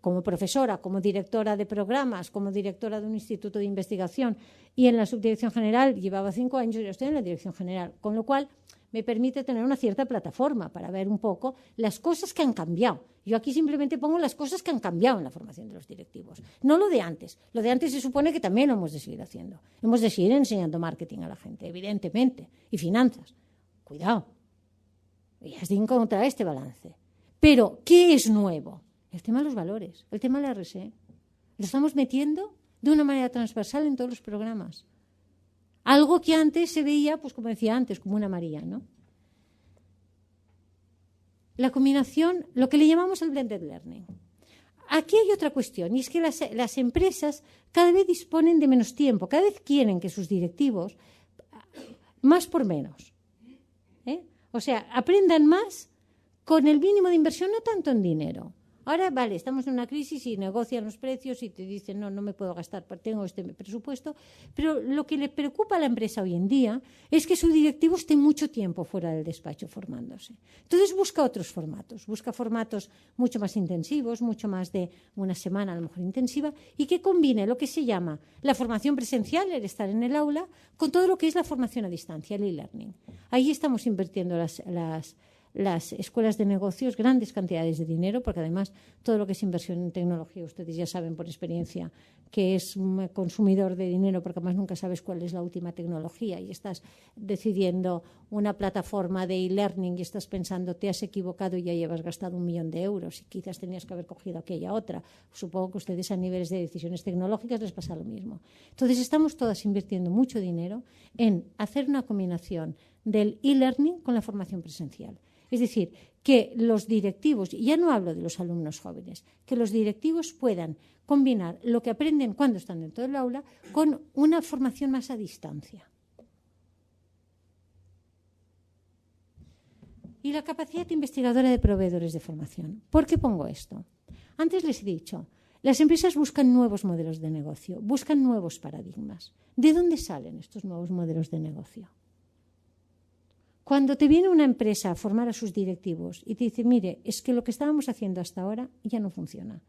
como profesora, como directora de programas, como directora de un instituto de investigación y en la subdirección general llevaba 5 años y yo estoy en la dirección general, con lo cual me permite tener una cierta plataforma para ver un poco las cosas que han cambiado. Yo aquí simplemente pongo las cosas que han cambiado en la formación de los directivos, no lo de antes. Lo de antes se supone que también lo hemos de seguir haciendo. Hemos de seguir enseñando marketing a la gente, evidentemente, y finanzas. Cuidado, y has de encontrar este balance. Pero, ¿qué es nuevo? El tema de los valores, el tema de la RSE. Lo estamos metiendo de una manera transversal en todos los programas. Algo que antes se veía, pues como decía antes, como una María, ¿no? La combinación, lo que le llamamos el blended learning. Aquí hay otra cuestión, y es que las empresas cada vez disponen de menos tiempo, cada vez quieren que sus directivos, más por menos, o sea, aprendan más con el mínimo de inversión, no tanto en dinero. Ahora, vale, estamos en una crisis y negocian los precios y te dicen, no me puedo gastar, tengo este presupuesto. Pero lo que le preocupa a la empresa hoy en día es que su directivo esté mucho tiempo fuera del despacho formándose. Entonces busca otros formatos, busca formatos mucho más intensivos, mucho más de una semana a lo mejor intensiva y que combine lo que se llama la formación presencial, el estar en el aula, con todo lo que es la formación a distancia, el e-learning. Ahí estamos invirtiendo las escuelas de negocios grandes cantidades de dinero, porque además todo lo que es inversión en tecnología, ustedes ya saben por experiencia que es un consumidor de dinero, porque además nunca sabes cuál es la última tecnología y estás decidiendo una plataforma de e-learning y estás pensando te has equivocado y ya llevas gastado 1 millón de euros y quizás tenías que haber cogido aquella otra. Supongo que a ustedes a niveles de decisiones tecnológicas les pasa lo mismo. Entonces estamos todas invirtiendo mucho dinero en hacer una combinación del e-learning con la formación presencial. Es decir, que los directivos, y ya no hablo de los alumnos jóvenes, que los directivos puedan combinar lo que aprenden cuando están dentro del aula con una formación más a distancia. Y la capacidad investigadora de proveedores de formación. ¿Por qué pongo esto? Antes les he dicho, las empresas buscan nuevos modelos de negocio, buscan nuevos paradigmas. ¿De dónde salen estos nuevos modelos de negocio? Cuando te viene una empresa a formar a sus directivos y te dice, mire, es que lo que estábamos haciendo hasta ahora ya no funciona.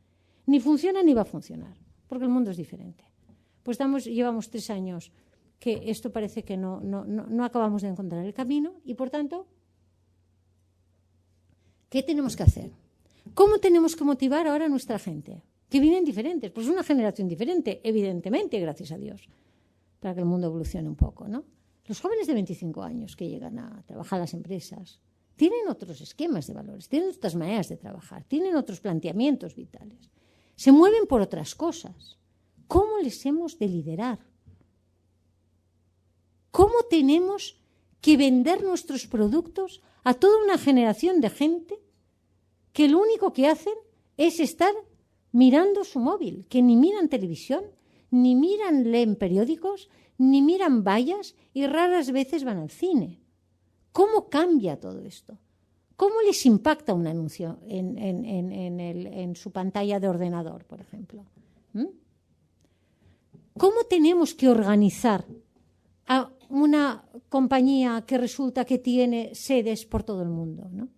Ni funciona ni va a funcionar, porque el mundo es diferente. Pues llevamos 3 años que esto parece que no acabamos de encontrar el camino y, por tanto, ¿qué tenemos que hacer? ¿Cómo tenemos que motivar ahora a nuestra gente? Que vienen diferentes, pues una generación diferente, evidentemente, gracias a Dios, para que el mundo evolucione un poco, ¿no? Los jóvenes de 25 años que llegan a trabajar a las empresas tienen otros esquemas de valores, tienen otras maneras de trabajar, tienen otros planteamientos vitales. Se mueven por otras cosas. ¿Cómo les hemos de liderar? ¿Cómo tenemos que vender nuestros productos a toda una generación de gente que lo único que hacen es estar mirando su móvil, que ni miran televisión, ni leen periódicos, ni miran vallas y raras veces van al cine? ¿Cómo cambia todo esto? ¿Cómo les impacta un anuncio en su pantalla de ordenador, por ejemplo? ¿Cómo tenemos que organizar a una compañía que resulta que tiene sedes por todo el mundo, ¿no?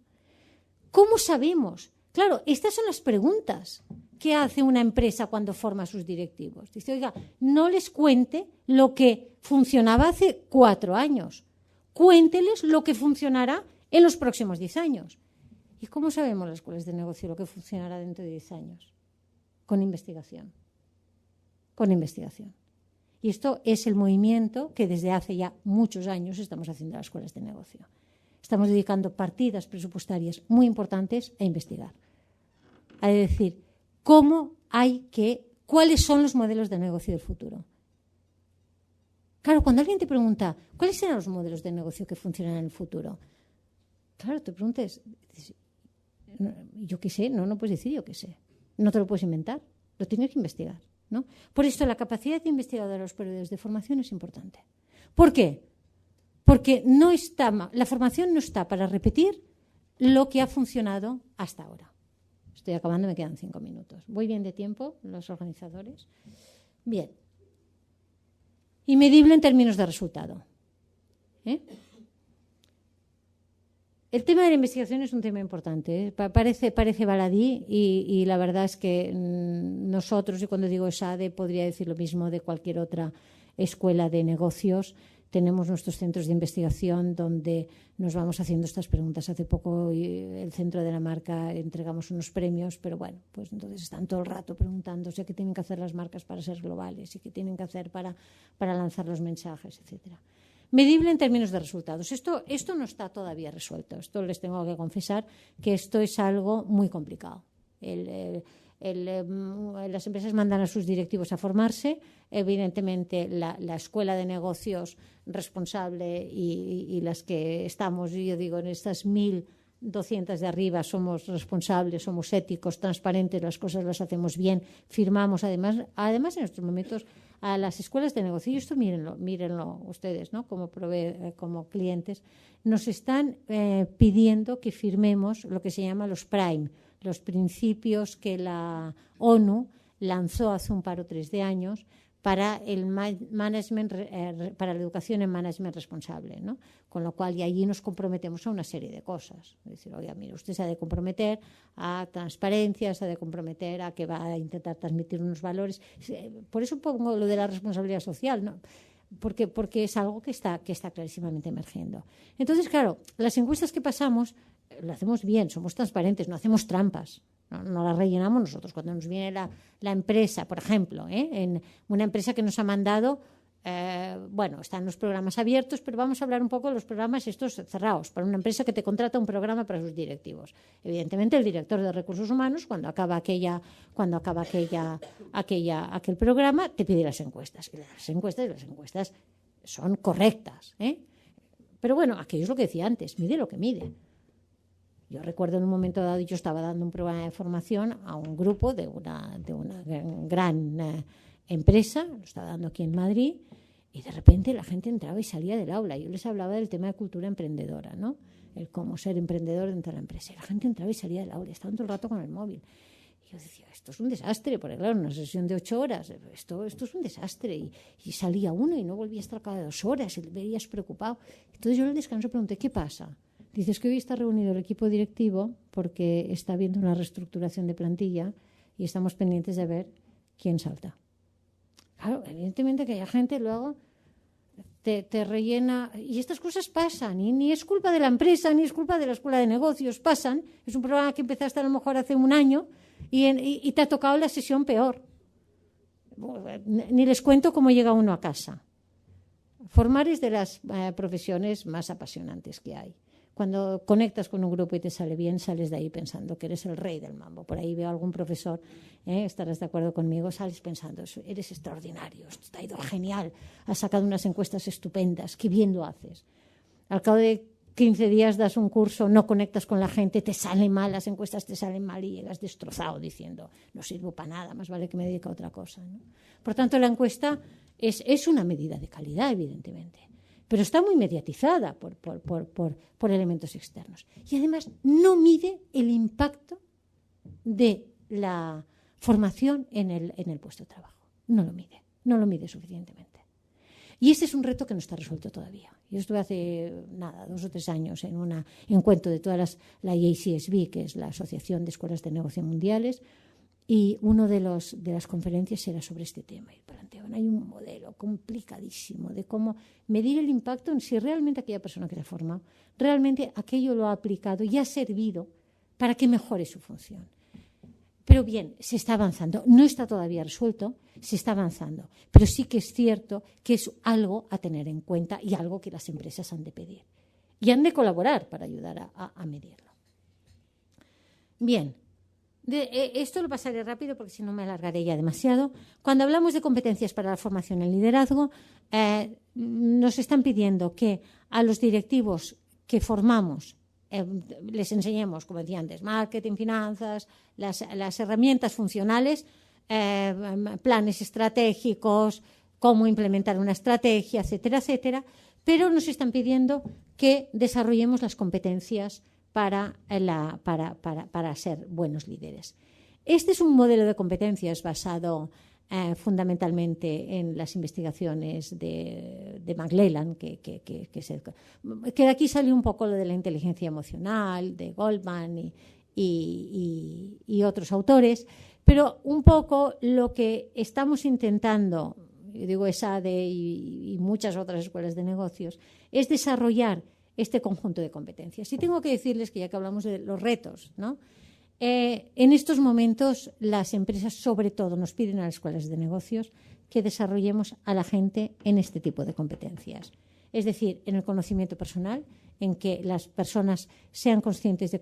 ¿Cómo sabemos? Claro, estas son las preguntas que hace una empresa cuando forma a sus directivos. Dice, oiga, no les cuente lo que funcionaba hace 4 años. Cuénteles lo que funcionará en los próximos 10 años. ¿Y cómo sabemos las escuelas de negocio lo que funcionará dentro de 10 años? Con investigación. Con investigación. Y esto es el movimiento que desde hace ya muchos años estamos haciendo en las escuelas de negocio. Estamos dedicando partidas presupuestarias muy importantes a investigar. A decir, ¿cuáles son los modelos de negocio del futuro? Claro, cuando alguien te pregunta, ¿cuáles serán los modelos de negocio que funcionan en el futuro? Claro, te preguntes, yo qué sé, no puedes decir yo qué sé. No te lo puedes inventar, lo tienes que investigar, ¿no? Por esto la capacidad de investigador de los proveedores de formación es importante. ¿Por qué? Porque la formación no está para repetir lo que ha funcionado hasta ahora. Estoy acabando, me quedan 5 minutos. ¿Voy bien de tiempo, los organizadores? Bien. Y medible en términos de resultado. El tema de la investigación es un tema importante. Parece baladí y la verdad es que nosotros, y cuando digo ESADE, podría decir lo mismo de cualquier otra escuela de negocios. Tenemos nuestros centros de investigación donde nos vamos haciendo estas preguntas. Hace poco el Centro de la Marca entregamos unos premios, pero bueno, pues entonces están todo el rato preguntándose qué tienen que hacer las marcas para ser globales y qué tienen que hacer para lanzar los mensajes, etcétera. Medible en términos de resultados. Esto no está todavía resuelto. Esto les tengo que confesar que esto es algo muy complicado. Las empresas mandan a sus directivos a formarse. Evidentemente, la escuela de negocios responsable y las que estamos, yo digo, en estas 1.200 de arriba, somos responsables, somos éticos, transparentes, las cosas las hacemos bien, firmamos. Además en estos momentos, a las escuelas de negocio, y esto mírenlo ustedes, ¿no? Como clientes, nos están pidiendo que firmemos lo que se llama los PRIME, los principios que la ONU lanzó hace un par o 3 de años para el management, para la educación en management responsable, ¿no? Con lo cual, y allí nos comprometemos a una serie de cosas. Es decir, oiga, mire, usted se ha de comprometer a transparencia, se ha de comprometer a que va a intentar transmitir unos valores. Por eso pongo lo de la responsabilidad social, ¿no? Porque es algo que está clarísimamente emergiendo. Entonces, claro, las encuestas que pasamos lo hacemos bien, somos transparentes, no hacemos trampas. No la rellenamos nosotros. Cuando nos viene la empresa, por ejemplo, en una empresa que nos ha mandado, están los programas abiertos, pero vamos a hablar un poco de los programas estos cerrados, para una empresa que te contrata un programa para sus directivos. Evidentemente, el director de Recursos Humanos, cuando acaba aquel programa, te pide las encuestas. Y las encuestas son correctas, Pero bueno, aquello es lo que decía antes, mide lo que mide. Yo recuerdo en un momento dado, yo estaba dando un programa de formación a un grupo de una gran empresa, lo estaba dando aquí en Madrid, y de repente la gente entraba y salía del aula. Yo les hablaba del tema de cultura emprendedora, ¿no? El cómo ser emprendedor dentro de la empresa. Y la gente entraba y salía del aula, estaban todo el rato con el móvil. Y yo decía, esto es un desastre, porque claro, una sesión de 8 horas, esto es un desastre. Y salía uno y no volvía a estar cada 2 horas, y le veías preocupado. Entonces yo en el descanso pregunté, ¿qué pasa? Dices que hoy está reunido el equipo directivo porque está habiendo una reestructuración de plantilla y estamos pendientes de ver quién salta. Claro, evidentemente que hay gente luego te rellena, y estas cosas pasan, y ni es culpa de la empresa, ni es culpa de la escuela de negocios, pasan. Es un programa que empezaste a lo mejor hace un año y te ha tocado la sesión peor. Ni les cuento cómo llega uno a casa. Formar es de las profesiones más apasionantes que hay. Cuando conectas con un grupo y te sale bien, sales de ahí pensando que eres el rey del mambo. Por ahí veo a algún profesor, estarás de acuerdo conmigo, sales pensando, eres extraordinario, esto te ha ido genial, has sacado unas encuestas estupendas, qué bien lo haces. Al cabo de 15 días das un curso, no conectas con la gente, te salen mal, las encuestas te salen mal y llegas destrozado diciendo, no sirvo para nada, más vale que me dedique a otra cosa, ¿no? Por tanto, la encuesta es una medida de calidad, evidentemente, pero está muy mediatizada por elementos externos. Y además no mide el impacto de la formación en el puesto de trabajo. No lo mide suficientemente. Y este es un reto que no está resuelto todavía. Yo estuve hace 2 o 3 años en un encuentro de todas la IACSB, que es la Asociación de Escuelas de Negocio Mundiales, y una de las conferencias era sobre este tema. Y planteaban, hay un modelo complicadísimo de cómo medir el impacto en si realmente aquella persona que se ha formado, realmente aquello lo ha aplicado y ha servido para que mejore su función. Pero bien, se está avanzando. No está todavía resuelto, se está avanzando. Pero sí que es cierto que es algo a tener en cuenta y algo que las empresas han de pedir. Y han de colaborar para ayudar a medirlo. Bien. Esto lo pasaré rápido porque si no me alargaré ya demasiado. Cuando hablamos de competencias para la formación en liderazgo, nos están pidiendo que a los directivos que formamos les enseñemos, como decía antes, marketing, finanzas, las herramientas funcionales, planes estratégicos, cómo implementar una estrategia, etcétera, etcétera, pero nos están pidiendo que desarrollemos las competencias para ser buenos líderes. Este es un modelo de competencias basado fundamentalmente en las investigaciones de McClelland, que de aquí salió un poco lo de la inteligencia emocional, de Goldman y otros autores, pero un poco lo que estamos intentando, yo digo ESADE y muchas otras escuelas de negocios, es desarrollar este conjunto de competencias. Y tengo que decirles que ya que hablamos de los retos, ¿no? En estos momentos las empresas sobre todo nos piden a las escuelas de negocios que desarrollemos a la gente en este tipo de competencias. Es decir, en el conocimiento personal, en que las personas sean conscientes de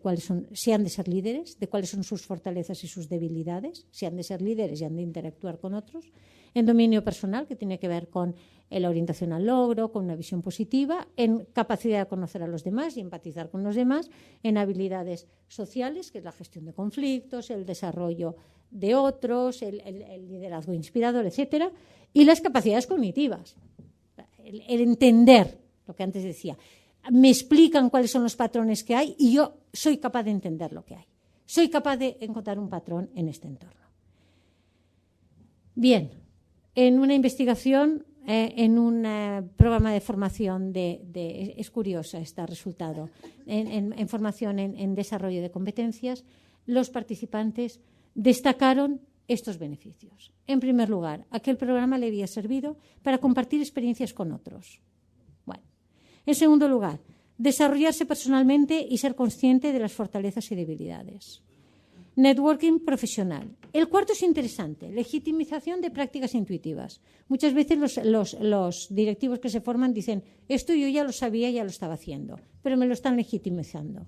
si han de ser líderes, de cuáles son sus fortalezas y sus debilidades, si han de ser líderes y han de interactuar con otros. En dominio personal, que tiene que ver con la orientación al logro, con una visión positiva, en capacidad de conocer a los demás y empatizar con los demás, en habilidades sociales, que es la gestión de conflictos, el desarrollo de otros, el liderazgo inspirador, etcétera, y las capacidades cognitivas, el entender lo que antes decía. Me explican cuáles son los patrones que hay y yo soy capaz de entender lo que hay. Soy capaz de encontrar un patrón en este entorno. Bien, en una investigación, en un programa de formación es curioso este resultado, en formación en desarrollo de competencias, los participantes destacaron estos beneficios. En primer lugar, aquel programa le había servido para compartir experiencias con otros. Bueno, en segundo lugar, desarrollarse personalmente y ser consciente de las fortalezas y debilidades. Networking profesional. El cuarto es interesante, legitimización de prácticas intuitivas. Muchas veces los directivos que se forman dicen, esto yo ya lo sabía, ya lo estaba haciendo, pero me lo están legitimizando,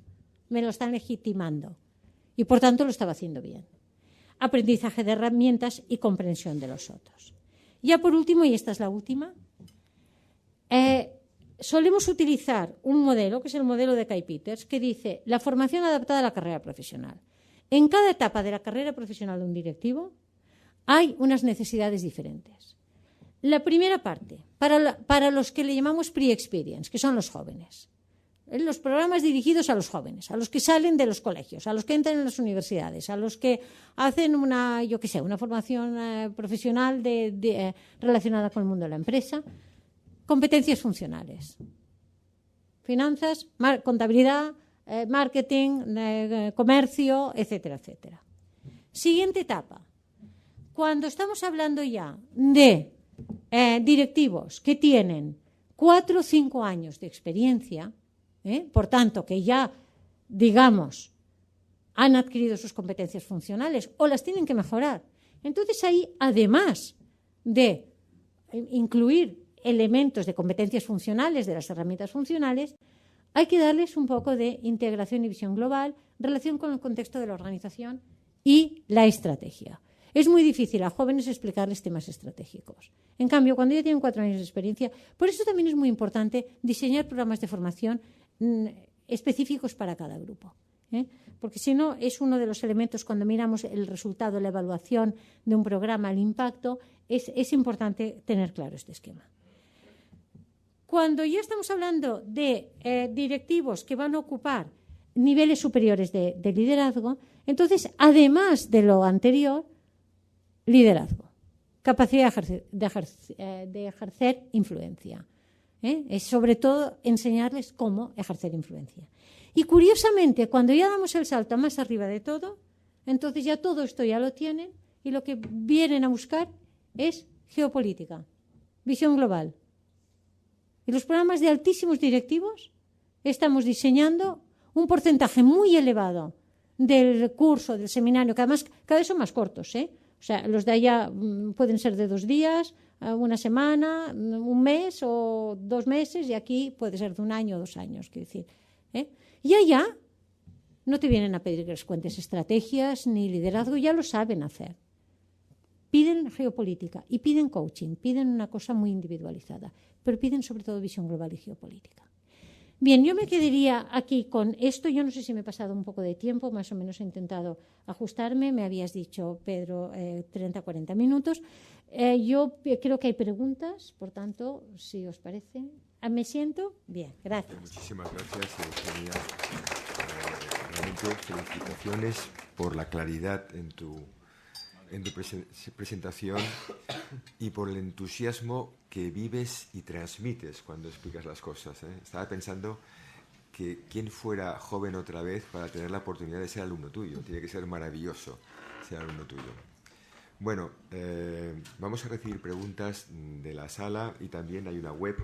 me lo están legitimando y por tanto lo estaba haciendo bien. Aprendizaje de herramientas y comprensión de los otros. Ya por último, y esta es la última, solemos utilizar un modelo, que es el modelo de Kai Peters, que dice la formación adaptada a la carrera profesional. En cada etapa de la carrera profesional de un directivo hay unas necesidades diferentes. La primera parte, para los que le llamamos pre-experience, que son los jóvenes. Los programas dirigidos a los jóvenes, a los que salen de los colegios, a los que entran en las universidades, a los que hacen una formación profesional relacionada con el mundo de la empresa. Competencias funcionales. Finanzas, contabilidad, marketing, comercio, etcétera, etcétera. Siguiente etapa. Cuando estamos hablando ya de directivos que tienen 4 o 5 años de experiencia, por tanto, que ya, digamos, han adquirido sus competencias funcionales o las tienen que mejorar. Entonces ahí, además de incluir elementos de competencias funcionales, de las herramientas funcionales, hay que darles un poco de integración y visión global, relación con el contexto de la organización y la estrategia. Es muy difícil a jóvenes explicarles temas estratégicos. En cambio, cuando ya tienen 4 años de experiencia, por eso también es muy importante diseñar programas de formación específicos para cada grupo. Porque si no, es uno de los elementos cuando miramos el resultado, la evaluación de un programa, el impacto, es importante tener claro este esquema. Cuando ya estamos hablando de directivos que van a ocupar niveles superiores de liderazgo, entonces, además de lo anterior, liderazgo, capacidad de ejercer influencia. Es sobre todo enseñarles cómo ejercer influencia. Y curiosamente, cuando ya damos el salto más arriba de todo, entonces ya todo esto ya lo tienen y lo que vienen a buscar es geopolítica, visión global. Y los programas de altísimos directivos estamos diseñando un porcentaje muy elevado del curso, del seminario, que además cada vez son más cortos. O sea, los de allá pueden ser de 2 días, una semana, un mes o 2 meses, y aquí puede ser de 1 año o 2 años. Quiero decir, y allá no te vienen a pedir que les cuentes estrategias ni liderazgo, ya lo saben hacer. Piden geopolítica y piden coaching, piden una cosa muy individualizada, pero piden sobre todo visión global y geopolítica. Bien, yo me quedaría aquí con esto. Yo no sé si me he pasado un poco de tiempo, más o menos he intentado ajustarme. Me habías dicho, Pedro, 30 o 40 minutos. Yo creo que hay preguntas, por tanto, si os parece. ¿Me siento? Bien, gracias. Muchísimas gracias, Eugenia. Realmente felicitaciones por la claridad en tu presentación y por el entusiasmo que vives y transmites cuando explicas las cosas. Estaba pensando que quien fuera joven otra vez para tener la oportunidad de ser alumno tuyo. Tiene que ser maravilloso ser alumno tuyo. Bueno, vamos a recibir preguntas de la sala y también hay una web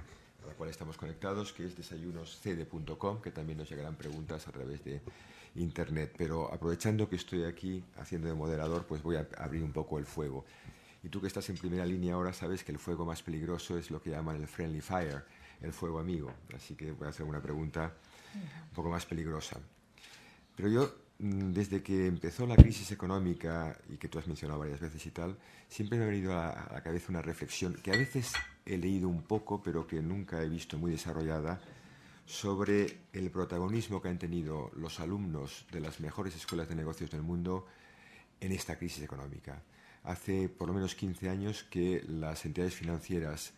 a la cual estamos conectados que es desayunoscede.com, que también nos llegarán preguntas a través de Internet, pero aprovechando que estoy aquí haciendo de moderador, pues voy a abrir un poco el fuego. Y tú que estás en primera línea ahora sabes que el fuego más peligroso es lo que llaman el friendly fire, el fuego amigo. Así que voy a hacer una pregunta un poco más peligrosa. Pero yo, desde que empezó la crisis económica, y que tú has mencionado varias veces y tal, siempre me ha venido a la cabeza una reflexión que a veces he leído un poco, pero que nunca he visto muy desarrollada, sobre el protagonismo que han tenido los alumnos de las mejores escuelas de negocios del mundo en esta crisis económica. Hace por lo menos 15 años que las entidades financieras,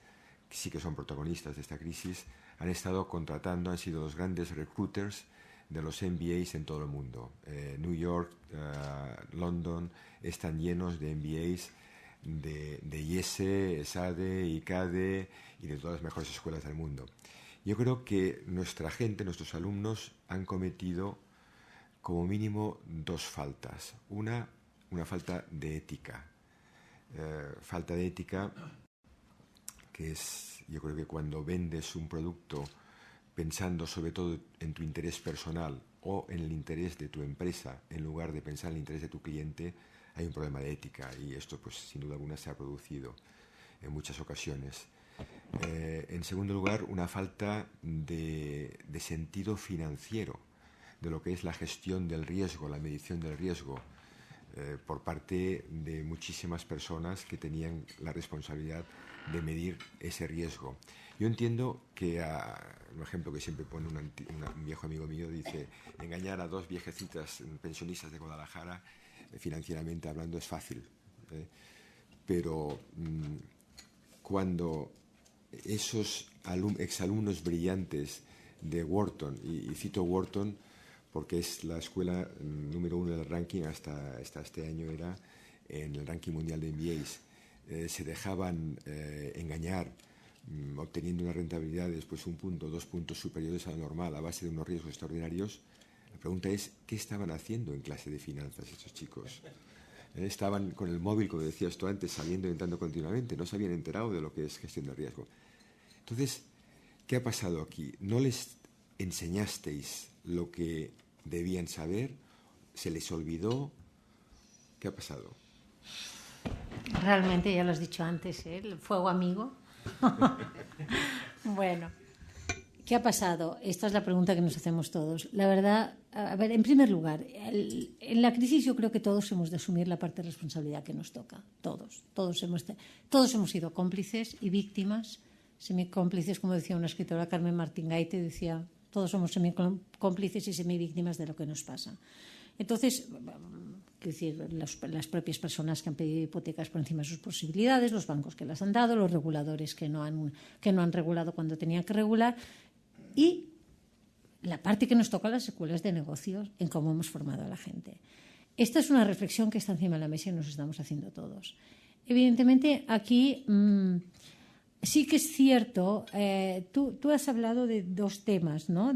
que sí que son protagonistas de esta crisis, han estado contratando, han sido los grandes recruiters de los MBAs en todo el mundo. New York, London están llenos de MBAs de IESE, ESADE, ICADE y de todas las mejores escuelas del mundo. Yo creo que nuestra gente, nuestros alumnos, han cometido como mínimo 2 faltas. Una falta de ética. Falta de ética que es, yo creo que cuando vendes un producto pensando sobre todo en tu interés personal o en el interés de tu empresa, en lugar de pensar en el interés de tu cliente, hay un problema de ética, y esto pues sin duda alguna se ha producido en muchas ocasiones. En segundo lugar, una falta de sentido financiero de lo que es la gestión del riesgo, la medición del riesgo, por parte de muchísimas personas que tenían la responsabilidad de medir ese riesgo. Yo entiendo que, un ejemplo que siempre pone un viejo amigo mío, dice, engañar a dos viejecitas pensionistas de Guadalajara, financieramente hablando, es fácil. Pero cuando esos exalumnos brillantes de Wharton, y cito Wharton porque es la escuela número 1 del ranking, hasta este año era en el ranking mundial de MBAs, se dejaban engañar, obteniendo unas rentabilidades pues 1 punto, 2 puntos superiores a la normal a base de unos riesgos extraordinarios. La pregunta es, ¿qué estaban haciendo en clase de finanzas estos chicos? Estaban con el móvil, como decías tú antes, saliendo y entrando continuamente, no se habían enterado de lo que es gestión de riesgo. Entonces, ¿qué ha pasado aquí? ¿No les enseñasteis lo que debían saber? ¿Se les olvidó? ¿Qué ha pasado? Realmente, ya lo has dicho antes, el fuego amigo. Bueno, ¿qué ha pasado? Esta es la pregunta que nos hacemos todos. La verdad, a ver, en primer lugar, en la crisis yo creo que todos hemos de asumir la parte de responsabilidad que nos toca. Todos hemos sido cómplices y víctimas, semicómplices, como decía una escritora, Carmen Martín Gaite, decía, todos somos semicómplices y semivíctimas de lo que nos pasa. Entonces, quiero decir, las propias personas que han pedido hipotecas por encima de sus posibilidades, los bancos que las han dado, los reguladores que no han regulado cuando tenían que regular, y la parte que nos toca a las escuelas de negocios en cómo hemos formado a la gente. Esta es una reflexión que está encima de la mesa y nos estamos haciendo todos. Evidentemente, aquí sí que es cierto, tú has hablado de dos temas, ¿no?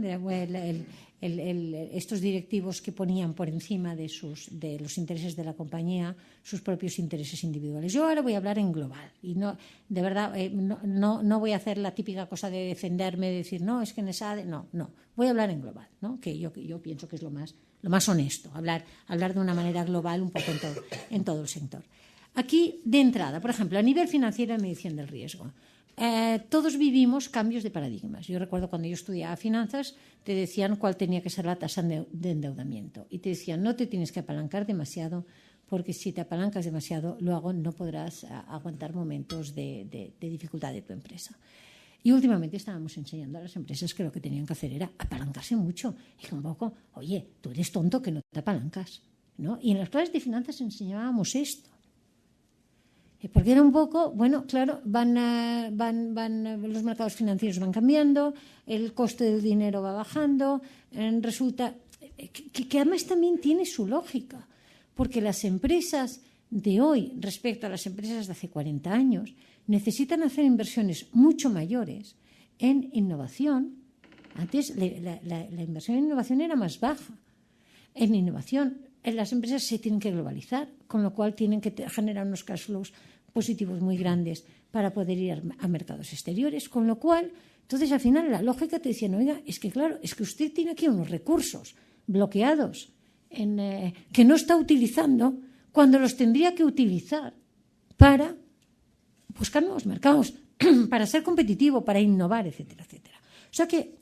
Estos directivos que ponían por encima de los intereses de la compañía sus propios intereses individuales. Yo ahora voy a hablar en global y no, de verdad, no voy a hacer la típica cosa de defenderme, de decir, no, es que en esa... No, voy a hablar en global, ¿no? Que yo pienso que es lo más honesto, hablar de una manera global un poco en todo el sector. Aquí, de entrada, por ejemplo, a nivel financiero y medición del riesgo, todos vivimos cambios de paradigmas. Yo recuerdo cuando yo estudiaba finanzas, te decían cuál tenía que ser la tasa de endeudamiento y te decían, no te tienes que apalancar demasiado, porque si te apalancas demasiado, luego no podrás aguantar momentos de dificultad de tu empresa. Y últimamente estábamos enseñando a las empresas que lo que tenían que hacer era apalancarse mucho. Y un poco, oye, tú eres tonto que no te apalancas, ¿no? Y en las clases de finanzas enseñábamos esto. Porque era un poco, bueno, claro, los mercados financieros van cambiando, el coste del dinero va bajando, resulta que además también tiene su lógica, porque las empresas de hoy respecto a las empresas de hace 40 años necesitan hacer inversiones mucho mayores en innovación. Antes la inversión en innovación era más baja. En innovación, las empresas se tienen que globalizar, con lo cual tienen que generar unos cash flows positivos muy grandes para poder ir a mercados exteriores, con lo cual, entonces al final la lógica te decía, no, oiga, es que claro, es que usted tiene aquí unos recursos bloqueados que no está utilizando cuando los tendría que utilizar para buscar nuevos mercados, para ser competitivo, para innovar, etcétera, etcétera. O sea que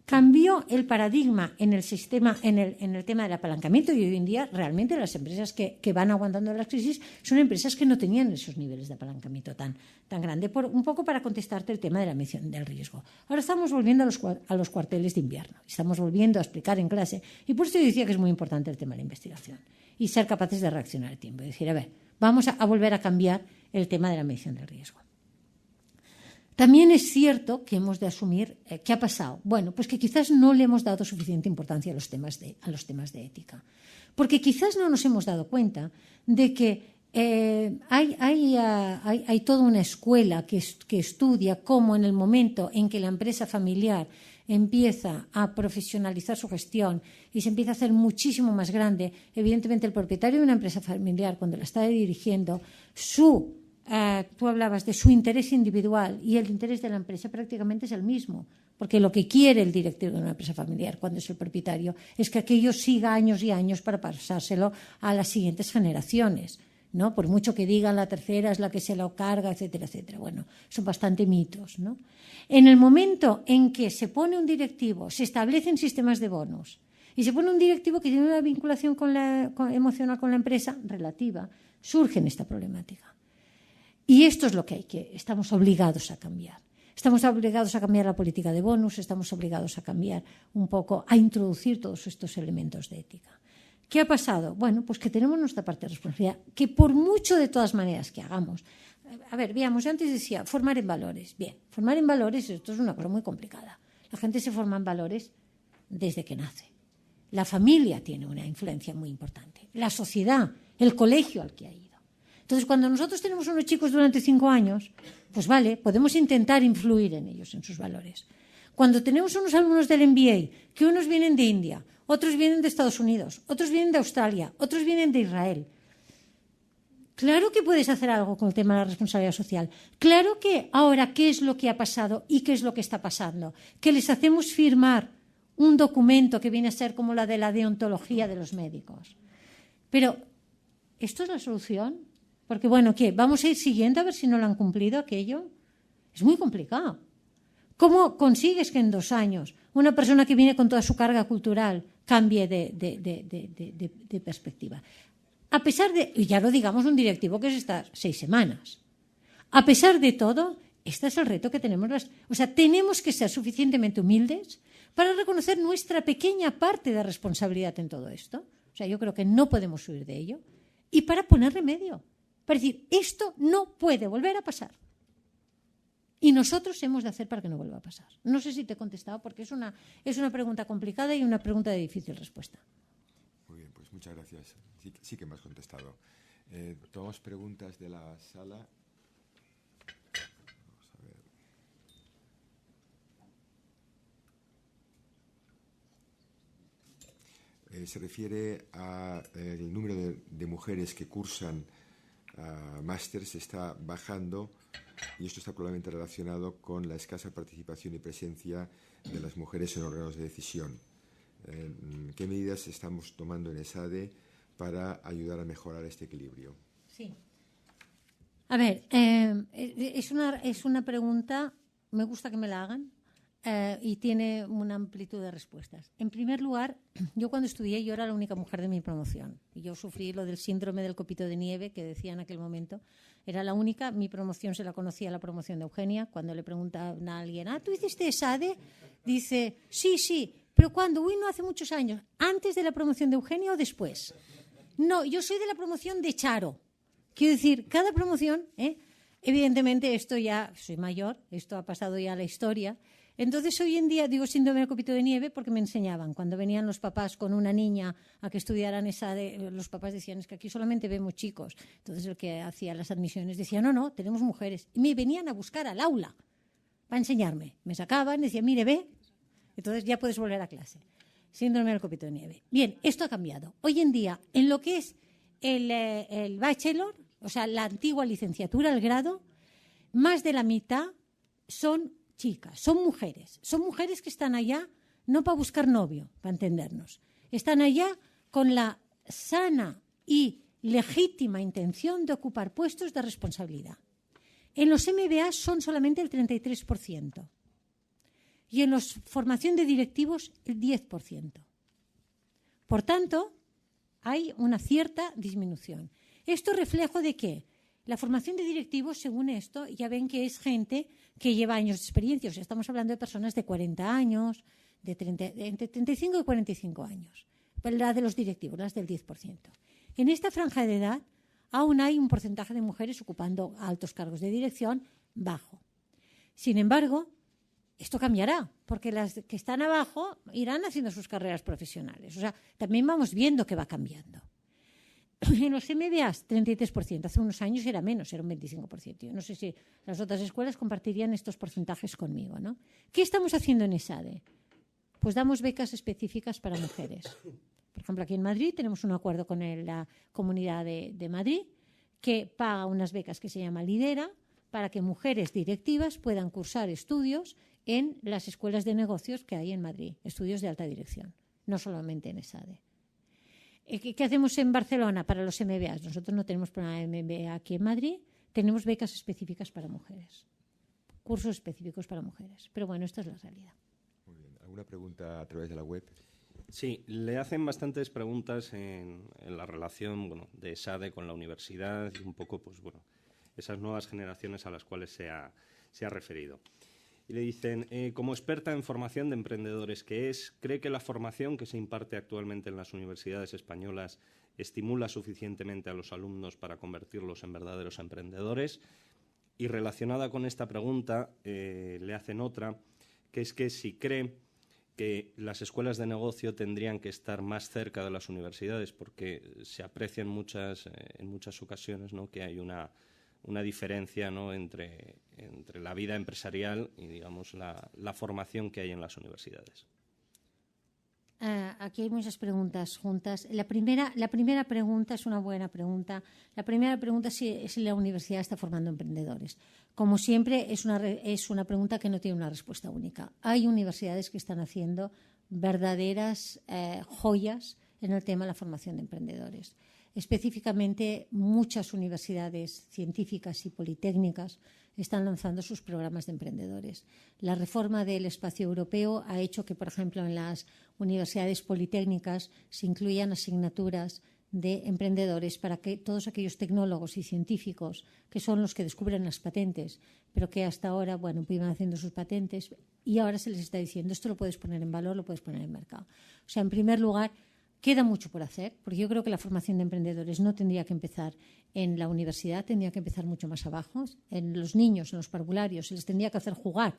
cambió el paradigma en el sistema, en el tema del apalancamiento, y hoy en día realmente las empresas que van aguantando las crisis son empresas que no tenían esos niveles de apalancamiento tan grande, un poco para contestarte el tema de la medición del riesgo. Ahora estamos volviendo a los cuarteles de invierno, estamos volviendo a explicar en clase, y por eso yo decía que es muy importante el tema de la investigación y ser capaces de reaccionar a tiempo, decir, a ver, vamos a volver a cambiar el tema de la medición del riesgo. También es cierto que hemos de asumir qué ha pasado. Bueno, pues que quizás no le hemos dado suficiente importancia a los temas de ética. Porque quizás no nos hemos dado cuenta de que hay toda una escuela que estudia cómo en el momento en que la empresa familiar empieza a profesionalizar su gestión y se empieza a hacer muchísimo más grande, evidentemente el propietario de una empresa familiar, cuando la está dirigiendo, tú hablabas de su interés individual y el interés de la empresa prácticamente es el mismo, Porque lo que quiere el directivo de una empresa familiar cuando es el propietario es que aquello siga años y años para pasárselo a las siguientes generaciones, ¿no? Por mucho que digan la tercera es la que se lo carga, etcétera, etcétera. Bueno, son bastante mitos, ¿no? En el momento en que se pone un directivo, se establecen sistemas de bonos y se pone un directivo que tiene una vinculación emocional con la empresa relativa, surge esta problemática. Y esto es lo que estamos obligados a cambiar. Estamos obligados a cambiar la política de bonus, estamos obligados a cambiar un poco, a introducir todos estos elementos de ética. ¿Qué ha pasado? Bueno, pues que tenemos nuestra parte de responsabilidad, que por mucho de todas maneras que hagamos, a ver, veamos, yo antes decía, formar en valores. Bien, formar en valores, esto es una cosa muy complicada. La gente se forma en valores desde que nace. La familia tiene una influencia muy importante, la sociedad, el colegio al que ha ido. Entonces, cuando nosotros tenemos unos chicos durante 5 años, pues vale, podemos intentar influir en ellos, en sus valores. Cuando tenemos unos alumnos del MBA, que unos vienen de India, otros vienen de Estados Unidos, otros vienen de Australia, otros vienen de Israel. Claro que puedes hacer algo con el tema de la responsabilidad social. Claro que ahora, ¿qué es lo que ha pasado y qué es lo que está pasando? Que les hacemos firmar un documento que viene a ser como la de la deontología de los médicos. Pero, ¿esto es la solución? Porque, bueno, ¿qué? ¿Vamos a ir siguiendo a ver si no lo han cumplido aquello? Es muy complicado. ¿Cómo consigues que en 2 años una persona que viene con toda su carga cultural cambie de perspectiva? A pesar de, y ya lo digamos, un directivo que es estar 6 semanas. A pesar de todo, este es el reto que tenemos. O sea, tenemos que ser suficientemente humildes para reconocer nuestra pequeña parte de responsabilidad en todo esto. O sea, yo creo que no podemos huir de ello. Y para poner remedio. Para decir, esto no puede volver a pasar. Y nosotros hemos de hacer para que no vuelva a pasar. No sé si te he contestado, porque es una pregunta complicada y una pregunta de difícil respuesta. Muy bien, pues muchas gracias. Sí que me has contestado. Tomamos preguntas de la sala. Vamos a ver. Se refiere al número de mujeres que cursan másters está bajando y esto está probablemente relacionado con la escasa participación y presencia de las mujeres en órganos de decisión. ¿Qué medidas estamos tomando en ESADE para ayudar a mejorar este equilibrio? Sí. A ver, es una pregunta, me gusta que me la hagan, y tiene una amplitud de respuestas. En primer lugar, yo cuando estudié, yo era la única mujer de mi promoción. Y yo sufrí lo del síndrome del copito de nieve, que decía en aquel momento. Era la única. Mi promoción se la conocía, la promoción de Eugenia. Cuando le preguntaban a alguien, ¿tú hiciste ESADE? Dice, sí. ¿Pero cuándo? Uy, no, hace muchos años. ¿Antes de la promoción de Eugenia o después? No, yo soy de la promoción de Charo. Quiero decir, cada promoción, evidentemente esto ya, soy mayor, esto ha pasado ya a la historia. Entonces, hoy en día digo síndrome del copito de nieve porque me enseñaban. Cuando venían los papás con una niña a que estudiaran ESADE, los papás decían, es que aquí solamente vemos chicos. Entonces, el que hacía las admisiones decía, no, tenemos mujeres. Y me venían a buscar al aula para enseñarme. Me sacaban, decían, mire, ve. Entonces, ya puedes volver a clase. Síndrome del copito de nieve. Bien, esto ha cambiado. Hoy en día, en lo que es el bachelor, o sea, la antigua licenciatura, el grado, más de la mitad son chicas, son mujeres que están allá no para buscar novio, para entendernos, están allá con la sana y legítima intención de ocupar puestos de responsabilidad. En los MBA son solamente el 33% y en la formación de directivos el 10%. Por tanto, hay una cierta disminución. ¿Esto reflejo de qué? La formación de directivos, según esto, ya ven que es gente que lleva años de experiencia. O sea, estamos hablando de personas de 40 años, entre 35 y 45 años. La de los directivos, las del 10%. En esta franja de edad aún hay un porcentaje de mujeres ocupando altos cargos de dirección bajo. Sin embargo, esto cambiará, porque las que están abajo irán haciendo sus carreras profesionales. O sea, también vamos viendo que va cambiando. En los MBAs, 33%. Hace unos años era menos, era un 25%. Yo no sé si las otras escuelas compartirían estos porcentajes conmigo, ¿no? ¿Qué estamos haciendo en ESADE? Pues damos becas específicas para mujeres. Por ejemplo, aquí en Madrid tenemos un acuerdo con la Comunidad de Madrid que paga unas becas que se llama Lidera para que mujeres directivas puedan cursar estudios en las escuelas de negocios que hay en Madrid, estudios de alta dirección, no solamente en ESADE. ¿Qué hacemos en Barcelona para los MBAs? Nosotros no tenemos programa de MBA aquí en Madrid, tenemos becas específicas para mujeres, cursos específicos para mujeres. Pero bueno, esta es la realidad. Muy bien. ¿Alguna pregunta a través de la web? Sí, le hacen bastantes preguntas en la relación de ESADE con la universidad y un poco esas nuevas generaciones a las cuales se ha referido. Y le dicen, como experta en formación de emprendedores que es, ¿cree que la formación que se imparte actualmente en las universidades españolas estimula suficientemente a los alumnos para convertirlos en verdaderos emprendedores? Y relacionada con esta pregunta, le hacen otra, que es que si cree que las escuelas de negocio tendrían que estar más cerca de las universidades, porque se aprecia en muchas ocasiones, ¿no?, que hay una diferencia, ¿no?, entre la vida empresarial y, digamos, la formación que hay en las universidades. Aquí hay muchas preguntas juntas. La primera pregunta es una buena pregunta. La primera pregunta es si la universidad está formando emprendedores. Como siempre, es una pregunta que no tiene una respuesta única. Hay universidades que están haciendo verdaderas joyas en el tema de la formación de emprendedores. Específicamente, muchas universidades científicas y politécnicas están lanzando sus programas de emprendedores. La reforma del espacio europeo ha hecho que, por ejemplo, en las universidades politécnicas se incluyan asignaturas de emprendedores para que todos aquellos tecnólogos y científicos que son los que descubren las patentes, pero que hasta ahora, iban haciendo sus patentes y ahora se les está diciendo esto lo puedes poner en valor, lo puedes poner en mercado. O sea, en primer lugar, queda mucho por hacer, porque yo creo que la formación de emprendedores no tendría que empezar en la universidad, tendría que empezar mucho más abajo. En los niños, en los parvularios, se les tendría que hacer jugar.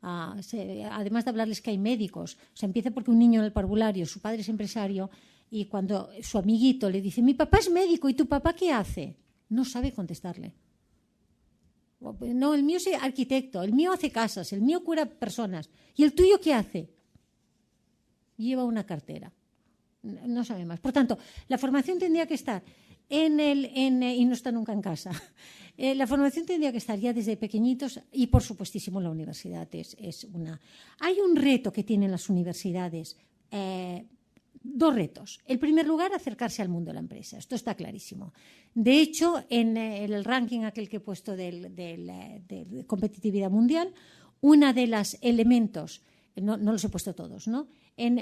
Además de hablarles que hay médicos. O sea, empieza porque un niño en el parvulario, su padre es empresario, y cuando su amiguito le dice, mi papá es médico, ¿y tu papá qué hace? No sabe contestarle. No, el mío es arquitecto, el mío hace casas, el mío cura personas. ¿Y el tuyo qué hace? Lleva una cartera. No sabe más. Por tanto, la formación tendría que estar y no está nunca en casa. La formación tendría que estar ya desde pequeñitos y, por supuestísimo, la universidad es una. Hay un reto que tienen las universidades, dos retos. En primer lugar, acercarse al mundo de la empresa. Esto está clarísimo. De hecho, en el ranking aquel que he puesto de competitividad mundial, uno de los elementos, no los he puesto todos, ¿no?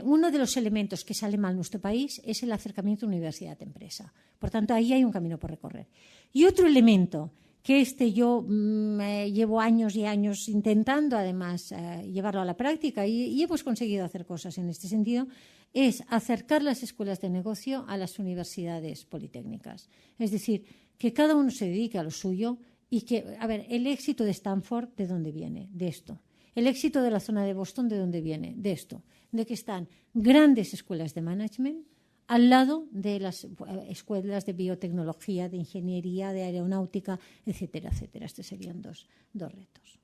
Uno de los elementos que sale mal en nuestro país es el acercamiento universidad-empresa. Por tanto, ahí hay un camino por recorrer. Y otro elemento que yo llevo años y años intentando, además, llevarlo a la práctica y hemos conseguido hacer cosas en este sentido, es acercar las escuelas de negocio a las universidades politécnicas. Es decir, que cada uno se dedique a lo suyo y que, el éxito de Stanford, ¿de dónde viene? De esto. El éxito de la zona de Boston, ¿de dónde viene? De esto, de que están grandes escuelas de management al lado de las escuelas de biotecnología, de ingeniería, de aeronáutica, etcétera, etcétera. Estos serían dos retos.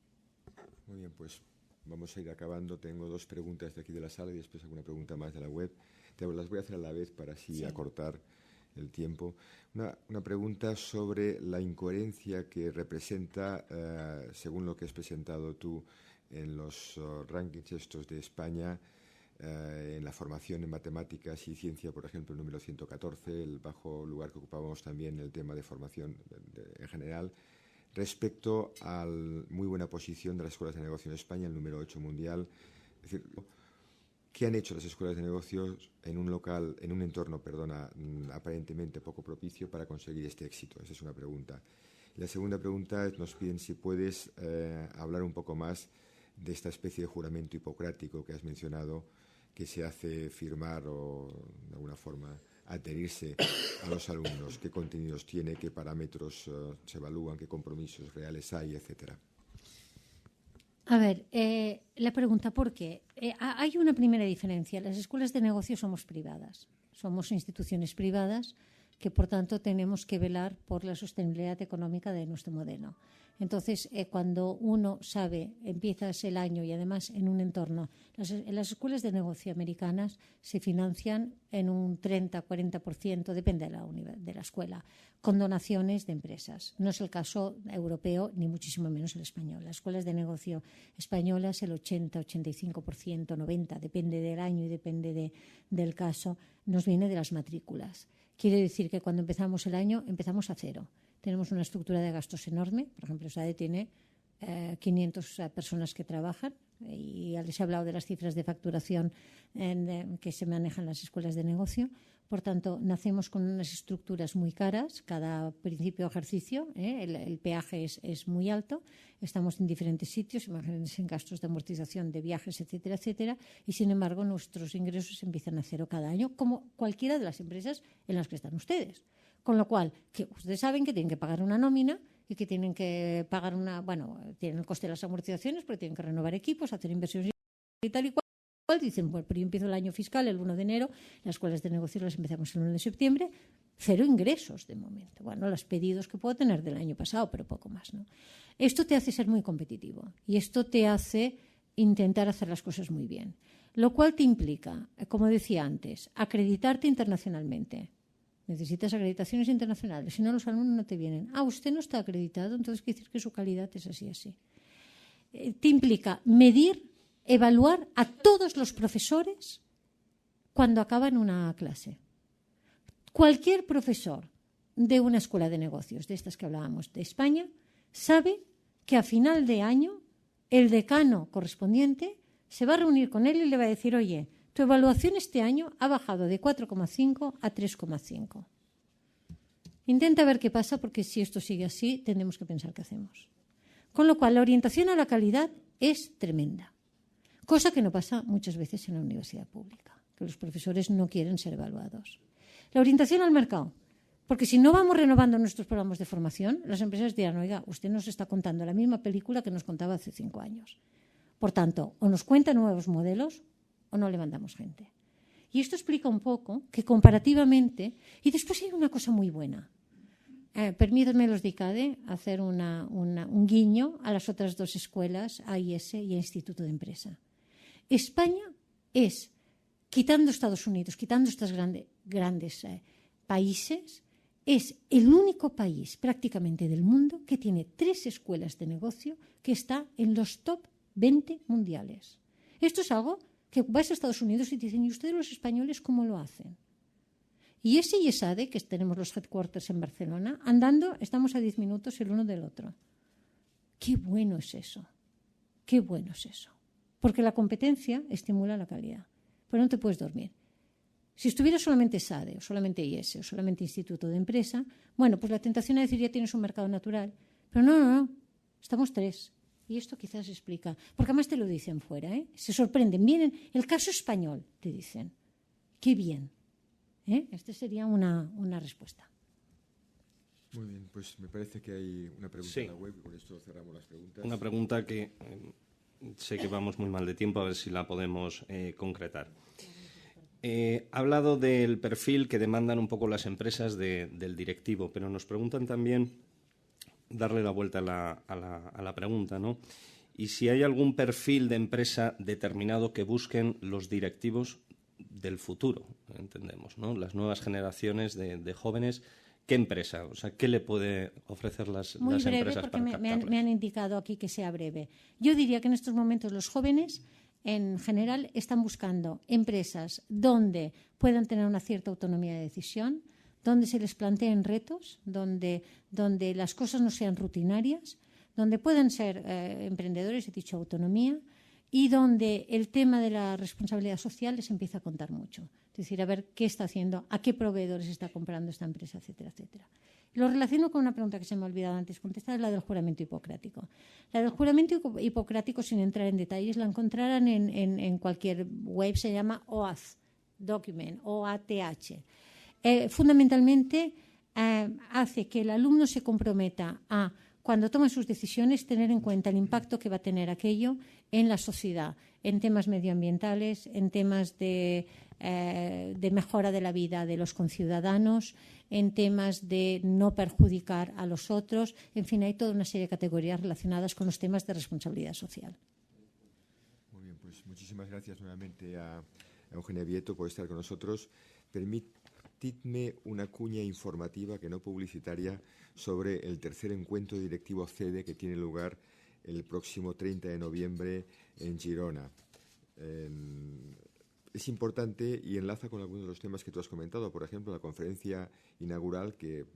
Muy bien, pues vamos a ir acabando. Tengo dos preguntas de aquí de la sala y después alguna pregunta más de la web. Las voy a hacer a la vez para así acortar el tiempo. Una pregunta sobre la incoherencia que representa, según lo que has presentado tú, en los rankings estos de España, en la formación en matemáticas y ciencia, por ejemplo, el número 114, el bajo lugar que ocupábamos también en el tema de formación en general, respecto a la muy buena posición de las escuelas de negocio en España, el número 8 mundial. Es decir, ¿qué han hecho las escuelas de negocios en un entorno, aparentemente poco propicio para conseguir este éxito? Esa es una pregunta. Y la segunda pregunta es, nos piden si puedes hablar un poco más de esta especie de juramento hipocrático que has mencionado, que se hace firmar o de alguna forma adherirse a los alumnos. ¿Qué contenidos tiene? ¿Qué parámetros se evalúan? ¿Qué compromisos reales hay? Etcétera. La pregunta, ¿por qué? Hay una primera diferencia. Las escuelas de negocio somos privadas. Somos instituciones privadas que, por tanto, tenemos que velar por la sostenibilidad económica de nuestro modelo. Entonces, cuando uno sabe, empiezas el año y además en un entorno, las escuelas de negocio americanas se financian en un 30-40%, depende de la escuela, con donaciones de empresas. No es el caso europeo, ni muchísimo menos el español. Las escuelas de negocio españolas, el 80-85%, 90%, depende del año y depende del caso, nos viene de las matrículas. Quiere decir que cuando empezamos el año, empezamos a cero. Tenemos una estructura de gastos enorme. Por ejemplo, SADE tiene 500 personas que trabajan y ya les he hablado de las cifras de facturación que se manejan en las escuelas de negocio. Por tanto, nacemos con unas estructuras muy caras. Cada principio de ejercicio, el peaje es muy alto. Estamos en diferentes sitios, imagínense en gastos de amortización, de viajes, etcétera, etcétera. Y, sin embargo, nuestros ingresos empiezan a cero cada año, como cualquiera de las empresas en las que están ustedes. Con lo cual, que ustedes saben que tienen que pagar una nómina y que tienen que pagar tienen el coste de las amortizaciones porque tienen que renovar equipos, hacer inversiones y tal y cual. Dicen, bueno, pero yo empiezo el año fiscal el 1 de enero, las escuelas de negocio las empezamos el 1 de septiembre, cero ingresos de momento. Bueno, los pedidos que puedo tener del año pasado, pero poco más, ¿no? Esto te hace ser muy competitivo y esto te hace intentar hacer las cosas muy bien. Lo cual te implica, como decía antes, acreditarte internacionalmente. Necesitas acreditaciones internacionales, si no los alumnos no te vienen. Usted no está acreditado, entonces quiere decir que su calidad es así. Te implica medir, evaluar a todos los profesores cuando acaban una clase. Cualquier profesor de una escuela de negocios, de estas que hablábamos, de España, sabe que a final de año el decano correspondiente se va a reunir con él y le va a decir, oye, tu evaluación este año ha bajado de 4,5 a 3,5. Intenta ver qué pasa, porque si esto sigue así, tendremos que pensar qué hacemos. Con lo cual, la orientación a la calidad es tremenda, cosa que no pasa muchas veces en la universidad pública, que los profesores no quieren ser evaluados. La orientación al mercado, porque si no vamos renovando nuestros programas de formación, las empresas dirán, oiga, usted nos está contando la misma película que nos contaba hace 5 años. Por tanto, o nos cuenta nuevos modelos o no le mandamos gente. Y esto explica un poco que comparativamente, y después hay una cosa muy buena. Permítanme los de ICADE hacer un guiño a las otras dos escuelas, AIS y Instituto de Empresa. España es, quitando Estados Unidos, quitando estos grandes países, es el único país prácticamente del mundo que tiene 3 escuelas de negocio que está en los top 20 mundiales. Esto es algo que vas a Estados Unidos y te dicen, ¿y ustedes los españoles cómo lo hacen? Y ese y ESADE, que tenemos los headquarters en Barcelona, andando, estamos a 10 minutos el uno del otro. Qué bueno es eso, qué bueno es eso. Porque la competencia estimula la calidad, pero no te puedes dormir. Si estuviera solamente ESADE, o solamente IES, o solamente Instituto de Empresa, bueno, pues la tentación es decir, ya tienes un mercado natural. Pero no, estamos 3. Y esto quizás explica, porque además te lo dicen fuera, se sorprenden, vienen, el caso español, te dicen, qué bien. Esta sería una respuesta. Muy bien, pues me parece que hay una pregunta en la web y con esto cerramos las preguntas. Una pregunta que sé que vamos muy mal de tiempo, a ver si la podemos concretar. Ha hablado del perfil que demandan un poco las empresas del directivo, pero nos preguntan también, darle la vuelta a la pregunta, ¿no? Y si hay algún perfil de empresa determinado que busquen los directivos del futuro, entendemos, ¿no? Las nuevas generaciones de jóvenes, ¿qué empresa? O sea, ¿qué le puede ofrecer las empresas para captarles? Me han indicado aquí que sea breve. Yo diría que en estos momentos los jóvenes, en general, están buscando empresas donde puedan tener una cierta autonomía de decisión, donde se les planteen retos, donde las cosas no sean rutinarias, donde puedan ser emprendedores, he dicho autonomía, y donde el tema de la responsabilidad social les empieza a contar mucho. Es decir, a ver qué está haciendo, a qué proveedores está comprando esta empresa, etcétera, etcétera. Lo relaciono con una pregunta que se me ha olvidado antes contestar, la del juramento hipocrático. La del juramento hipocrático, sin entrar en detalles, la encontrarán en cualquier web, se llama OATH, Document, OATH. Fundamentalmente hace que el alumno se comprometa a cuando toman sus decisiones, tener en cuenta el impacto que va a tener aquello en la sociedad, en temas medioambientales, en temas de mejora de la vida de los conciudadanos, en temas de no perjudicar a los otros. En fin, hay toda una serie de categorías relacionadas con los temas de responsabilidad social. Muy bien, pues muchísimas gracias nuevamente a Eugenia Vieto por estar con nosotros. Permitidme una cuña informativa, que no publicitaria, sobre el tercer encuentro directivo CEDE que tiene lugar el próximo 30 de noviembre en Girona. Es importante y enlaza con algunos de los temas que tú has comentado, por ejemplo, la conferencia inaugural que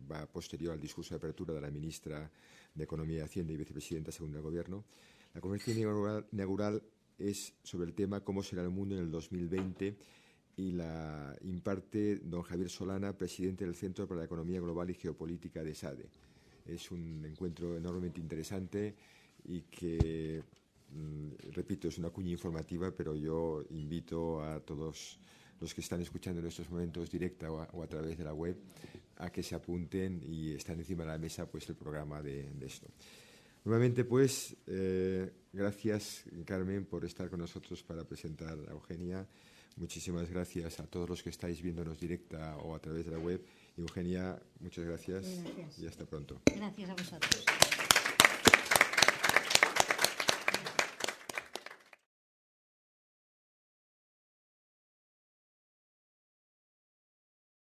va posterior al discurso de apertura de la ministra de Economía y Hacienda y vicepresidenta segunda del Gobierno. La conferencia inaugural es sobre el tema cómo será el mundo en el 2020 y la imparte don Javier Solana, presidente del Centro para la Economía Global y Geopolítica de SADE. Es un encuentro enormemente interesante y que, repito, es una cuña informativa, pero yo invito a todos los que están escuchando en estos momentos directa o a través de la web a que se apunten y están encima de la mesa pues el programa de esto. Nuevamente, pues, gracias, Carmen, por estar con nosotros para presentar a Eugenia. Muchísimas gracias a todos los que estáis viéndonos directa o a través de la web. Eugenia, muchas gracias. Y hasta pronto. Gracias a vosotros.